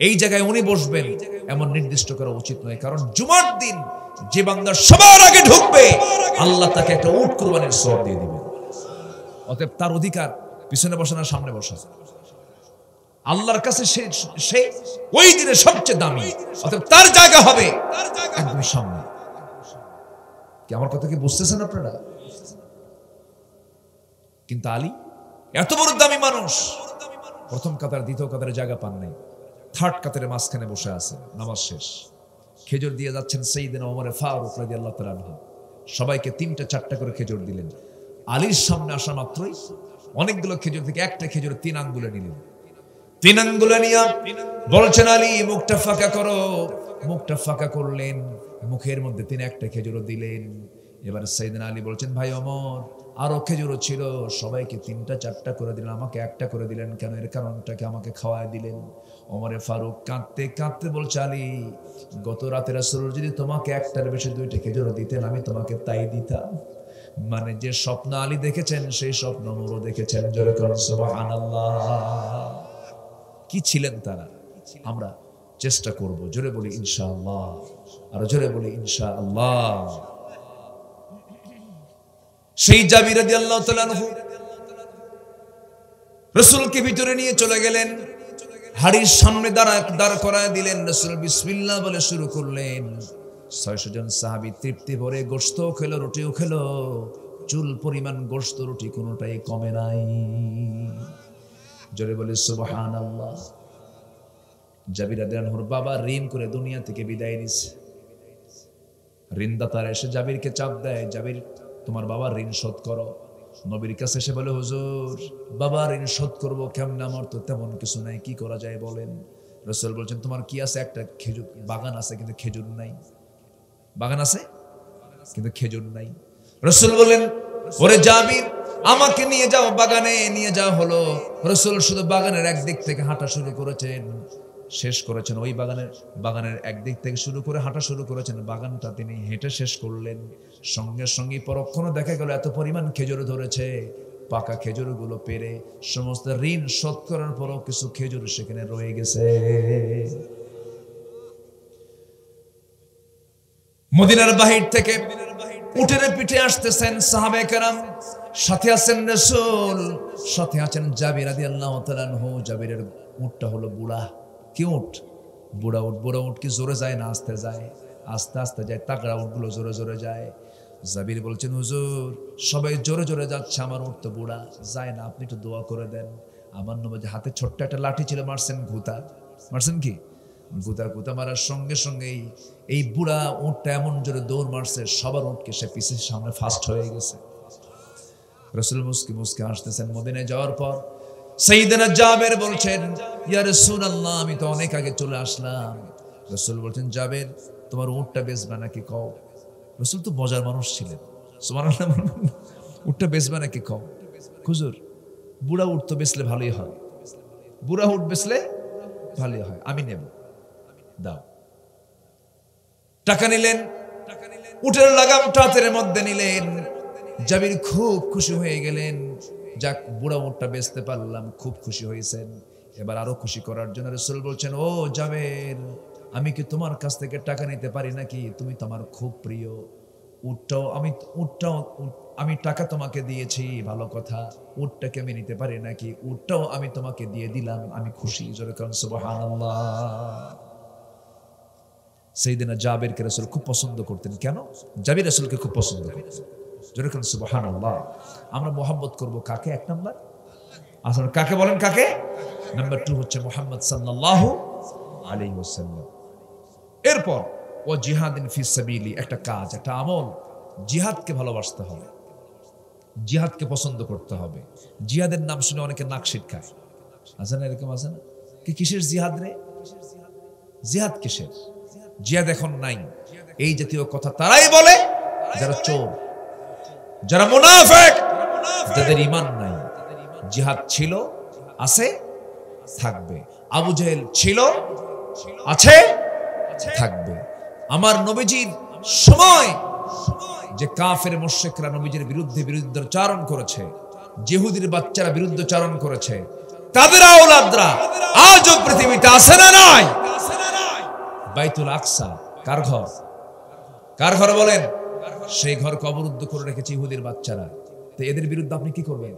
এই জায়গায় উনি বসবেন এমন নির্দিষ্ট করা উচিত নয়। কারণ জুমার দিন যে বান্দা সবার আগে ঢুকবে আল্লাহ তাকে একটা উট কুরবানির সওয়াব দিয়ে দিবেন। অতএব তার অধিকার পিছনে বসা না সামনে বসা। আল্লাহর কাছে সে ওই দিনে সবচেয়ে দামি, অতএব তার জায়গা হবে একদম সামনে। কি আমার কথা কি বুঝতেছেন আপনারা? কিন্তু আলী এত বড় দামি মানুষ, প্রথম কাতার দ্বিতীয় কাতারে জায়গা পান নাই, 3rd কাতারে মাঝখানে বসে আছে। নামাজ শেষ, খেজুর দিয়ে যাচ্ছেন সাইয়েদনা ওমর ফারুক রাদিয়াল্লাহু তাআলা আনহু। সবাইকে 3টা 4টা করে খেজুর দিলেন। আলীর সামনে আসা মাত্রই অনেকগুলো খেজুর থেকে একটা খেজুর 3 আঙ্গুলে নিলেন, তিন আঙ্গুলে নিয়ে বলছেন আলী মুখটা ফাঁকা করো। মুখটা ফাঁকা করলেন, মুখের মধ্যে তিনি একটা খেজুর দিলেন। এবার সাইয়েদনা আলী বলছেন, ভাই ওমর আরো খেজুরও ছিল, সবাইকে তিনটা চারটা করে দিলেন, আমাকে একটা করে দিলেন কেন? এর কারণটাকে আমাকে খাওয়ায় দিলেন। ওমরে ফারুক কাঁদতে কাঁদতে বলছে, আলী গত রাতে রাসূল যদি তোমাকে একটার বেশি দুইটা খেজুর দিতেন আমি তোমাকে তাই দিতাম। মানে যে স্বপ্ন আলী দেখেছেন সেই স্বপ্ন ওমরও দেখেছেন। জোরে করুন সুবহানাল্লাহ। কি ছিলেন তারা? আমরা চেষ্টা করব, জোরে বলি ইনশাআল্লাহ, আর জোরে বলি ইনশাআল্লাহ। সেই জাবির রাদিয়াল্লাহু তাআলা আনহু রাসূলকে ভিতরে নিয়ে চলে গেলেন, হাড়ির সামনে দাঁড় করায় দিলেন। রাসূল বিসমিল্লাহ বলে শুরু করলেন। 600 জন সাহাবী তৃপ্তি ভরে গোশতও খেলো, রুটিও খেলো। চুল পরিমাণ গোশত রুটি কোনোটাই কমে নাই। জোরে বলে সুবহানাল্লাহ। জাবির রাদিয়াল্লাহু আনহুর বাবা ঋণ করে দুনিয়া থেকে বিদায় নিছে। ঋণদাতারা এসে জাবিরকে চাপ দেয়, জাবির তোমার বাবার ঋণ শোধ করো। নবীর কাছে এসে বলে, হুজুর বাবার ঋণ শোধ করবো কেমন? আমার তো তেমন কিছু নাই, কি করা যায় বলেন? রাসূল বলছেন, তোমার কি আছে? একটা খেজুর বাগান আছে কিন্তু খেজুর নাই। বাগান আছে কিন্তু খেজুর নাই। রাসূল বলেন, ওরে জাবির আমাকে নিয়ে যাও, বাগানে নিয়ে যাও হলো। রাসূল শুধু বাগানের একদিক থেকে হাঁটা শুরু করেছেন, শেষ করেছেন ওই বাগানের একদিক থেকে শুরু করে হাঁটা শুরু করেছেন। বাগানটা তিনি হেঁটে শেষ করলেন। সঙ্গে সঙ্গে পরক্ষণে দেখা গেল এত পরিমাণ খেজুর ধরেছে, পাকা খেজুরগুলো পেরে সমস্ত ঋণ শোধ করার পরও কিছু খেজুর সেখানে রয়ে গেছে। মদিনার বাহির থেকে উটের পিঠে আসতেছেন সাহাবায়ে কেরাম, সাথে আছেন রাসূল, সাথে আছেন জাবির রাদিয়াল্লাহু তাআলা আনহু। জাবিরের উটটা হলো বুড়া। কি উট? বুড়া উট। বুড়া উট কি জোরে যায় না আস্তে যায়? আস্তে আস্তে যায়। তাগড়া উটগুলো জোরে জোরে যায়। জাবির বলছেন, হুজুর সবাই জোরে জোরে যাচ্ছে, আমার উট তো বুড়া, যায় না, আপনি একটু দোয়া করে দেন। আমার নবী হাতে ছোট্ট একটা লাঠি ছিল, মারছেন ঘুতা। মারছেন কি? গুতা মারার সঙ্গে সঙ্গেই এই বুড়া উটটা এমন জোরে দৌড় মারছে, সবার উটকে সে পিছের সামনে ফাস্ট হয়ে গেছে। রাসূল মুস্কি মুস্কি হাসতেছেন। মদিনায় যাওয়ার পর সাইয়েদনা জাবের বলছেন, ইয়া রাসূলুল্লাহ আমি তো অনেক আগে চলে আসলাম। রাসূল বলছেন, জাবের তোমার উটটা বেচবা নাকি কও? রাসূল তো মজার মানুষ ছিলেন, সুবহানাল্লাহ। উটটা বেচবা নাকি কও? হুজুর বুড়া উট তো বেচলে ভালোই হয়, বুড়া উট বেচলে ভালোই হয়, আমি নেব, দাও। টাকা নিলেন, উটের লাগামটা হাতের মধ্যে নিলেন। জাবির খুব খুশি হয়ে গেলেন, যাক বুড়া উটটা বেচতে পারলাম, খুব খুশি হয়েছেন। এবার আরো খুশি করার জন্য রাসূল বলছেন, ও জাবের আমি কি তোমার কাছ থেকে টাকা নিতে পারি নাকি? তুমি তো আমার খুব প্রিয়। উটটাও আমি টাকা তোমাকে দিয়েছি, ভালো কথা, উটটাকে আমি নিতে পারি নাকি? উটটাও আমি তোমাকে দিয়ে দিলাম, আমি খুশি। জোরে কারণ সুবহানাল্লাহ। সাইয়েদনা জাবিরকে রাসূল খুব পছন্দ করতেন। কেন? জাবির রাসূলকে খুব পছন্দ করতেন। জোরে কারণ সুবহানাল্লাহ। আমরা মোহাব্বত করব কাকে? এক নাম্বার আসলে কাকে বলেন? কাকে? নাম্বার 2 হচ্ছে মুহাম্মদ সাল্লাল্লাহু আলাইহি ওয়াসাল্লাম। এরপর ও জিহাদিন ফি সাবিলি, একটা কাজ, একটা আমল। জিহাদকে ভালোবাসতে হবে, জিহাদকে পছন্দ করতে হবে। জিহাদের নাম শুনে অনেকে নাক সিটকায়, আছে না? এরকম আছে না? কি কিসের জিহাদ রে? জিহাদ কিসের? জিহাদ এখন নাই, এই জাতীয় কথা তারাই বলে যারা চোর, যারা মুনাফিক, যাদের ঈমান নাই। জিহাদ ছিল, আছে, থাকবে। আবু জেহেল ছিল, আছে, থাকবে। আমার নবীজির সময় যে কাফের মুশরিকরা নবীজির বিরুদ্ধচারণ করেছে, ইহুদির বাচ্চারা বিরুদ্ধচারণ করেছে, তাদের আওলাদরা আজও পৃথিবীতে আছে না নাই? বাইতুল আকসা কার ঘর? কার ঘর বলেন? সেই ঘরকে অবরুদ্ধ করে রেখেছে ইহুদির বাচ্চারা। তো এদের বিরুদ্ধে আপনি কি করবেন?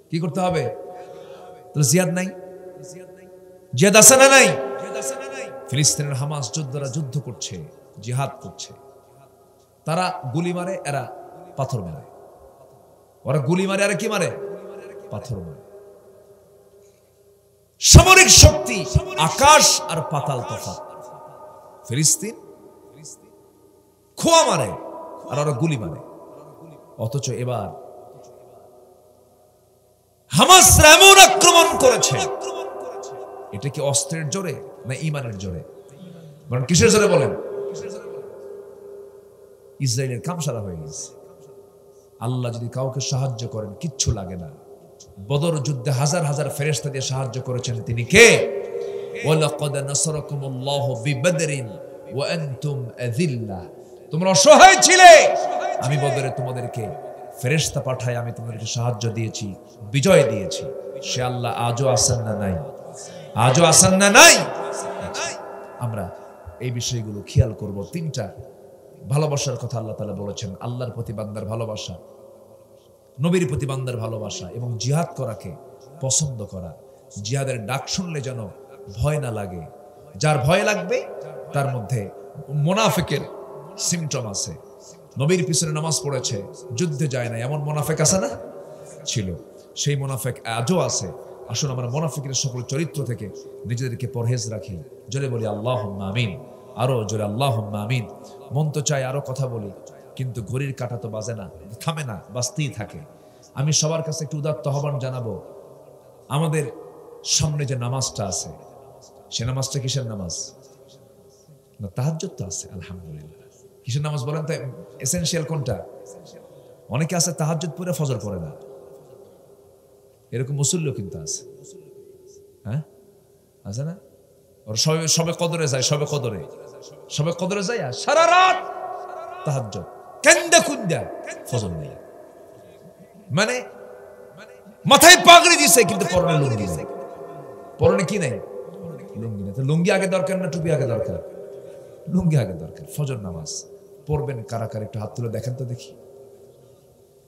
কি করতে হবে? তাহলে জিহাদ নাই? জিহাদ আছে না নাই? ফিলিস্তিনের হামাস যোদ্ধারা যুদ্ধ করছে, জিহাদ করছে। তারা গুলি মারে, এরা পাথর মারে। ওরা গুলি মারে, এরা কি মারে? পাথর মারে। সামরিক শক্তি আকাশ আর পাতাল তফাৎ। ফিলিস্তিন খোয়া মারে আর ওরা গুলি মারে। অথচ এবার হামাস এমন আক্রমণ করেছে, এটা কি অস্ত্রের জোরে না ঈমানের জোরে? বলেন কিসের জোরে বলেন? ইসরায়েলের কাম সারা হয়ে গেছে। আল্লাহ যদি কাউকে সাহায্য করেন কিচ্ছু লাগে না। বদর যুদ্ধে হাজার হাজার ফেরেশতা দিয়ে সাহায্য করেছেন তিনি কে? ওয়ালাকাদ নাসারাকুমুল্লাহু বিবদরিন ওয়া আনতুম আযিল্লা। তোমরা অসহায় ছিলে, আমি বদরে তোমাদেরকে ফেরেশতা পাঠায় আমি তোমাদেরকে সাহায্য দিয়েছি, বিজয় দিয়েছি। সে আল্লাহ আজও আছেন না নাই? আজও আছেন না নাই? আমরা এই বিষয়গুলো খেয়াল করব। তিনটা ভালোবাসার কথা আল্লাহ তাআলা বলেছেন। আল্লাহর প্রতি বান্দার ভালোবাসা, নবীর প্রতি বান্দার ভালোবাসা এবং জিহাদ করাকে পছন্দ করা। জিহাদের ডাক শুনলে যেন ভয় না লাগে। যার ভয় লাগবে তার মধ্যে মুনাফিকের সিমটম আছে। নবীর পিছনে নামাজ পড়েছে, যুদ্ধে যায় না, এমন মুনাফিক আছে না? ছিল। সেই মুনাফিক আজও আছে। আসুন আমরা মুনাফিকের সকল চরিত্র থেকে নিজেদেরকে পরহেজ রাখি। জোরে বলি আল্লাহুম্মা আমিন। আরো জোরে আল্লাহুম্মা আমিন। মন তো চাই আরো কথা বলি, কিন্তু ঘড়ির কাঁটা তো বাজে না, থামে না, বাজতেই থাকে। আমি সবার কাছে একটু উদাত্ত আহ্বান জানাবো। আমাদের সামনে যে নামাজটা আছে, সে নামাজটা কিসের নামাজ? না, তাহাজ্জুদ তো আছে, আলহামদুলিল্লাহ। কিসের নামাজ বলেন তো? এসেনশিয়াল কোনটা? অনেকে আছে তাহাজ্জুদ পড়ে ফজর পড়ে না, এরকম মুসল্লিও কিন্তু আছে। হ্যাঁ, আছে না? ওর সবে কদরে যায়, সবে কদরে যায় আর সারা রাত তাহাজ্জুদ কেন্দা কুন্দা, ফজর নেই। মানে মাথায় পাগড়ি দিছে কিন্তু পরনে লুঙ্গি নেই। পরনে কি নেই? লুঙ্গি নেই। তো লুঙ্গি আগে দরকার না টুপি আগে দরকার? লুঙ্গি আগে দরকার। ফজর নামাজ পড়বেন কারা কারা একটু হাত তুলে দেখেন তো দেখি।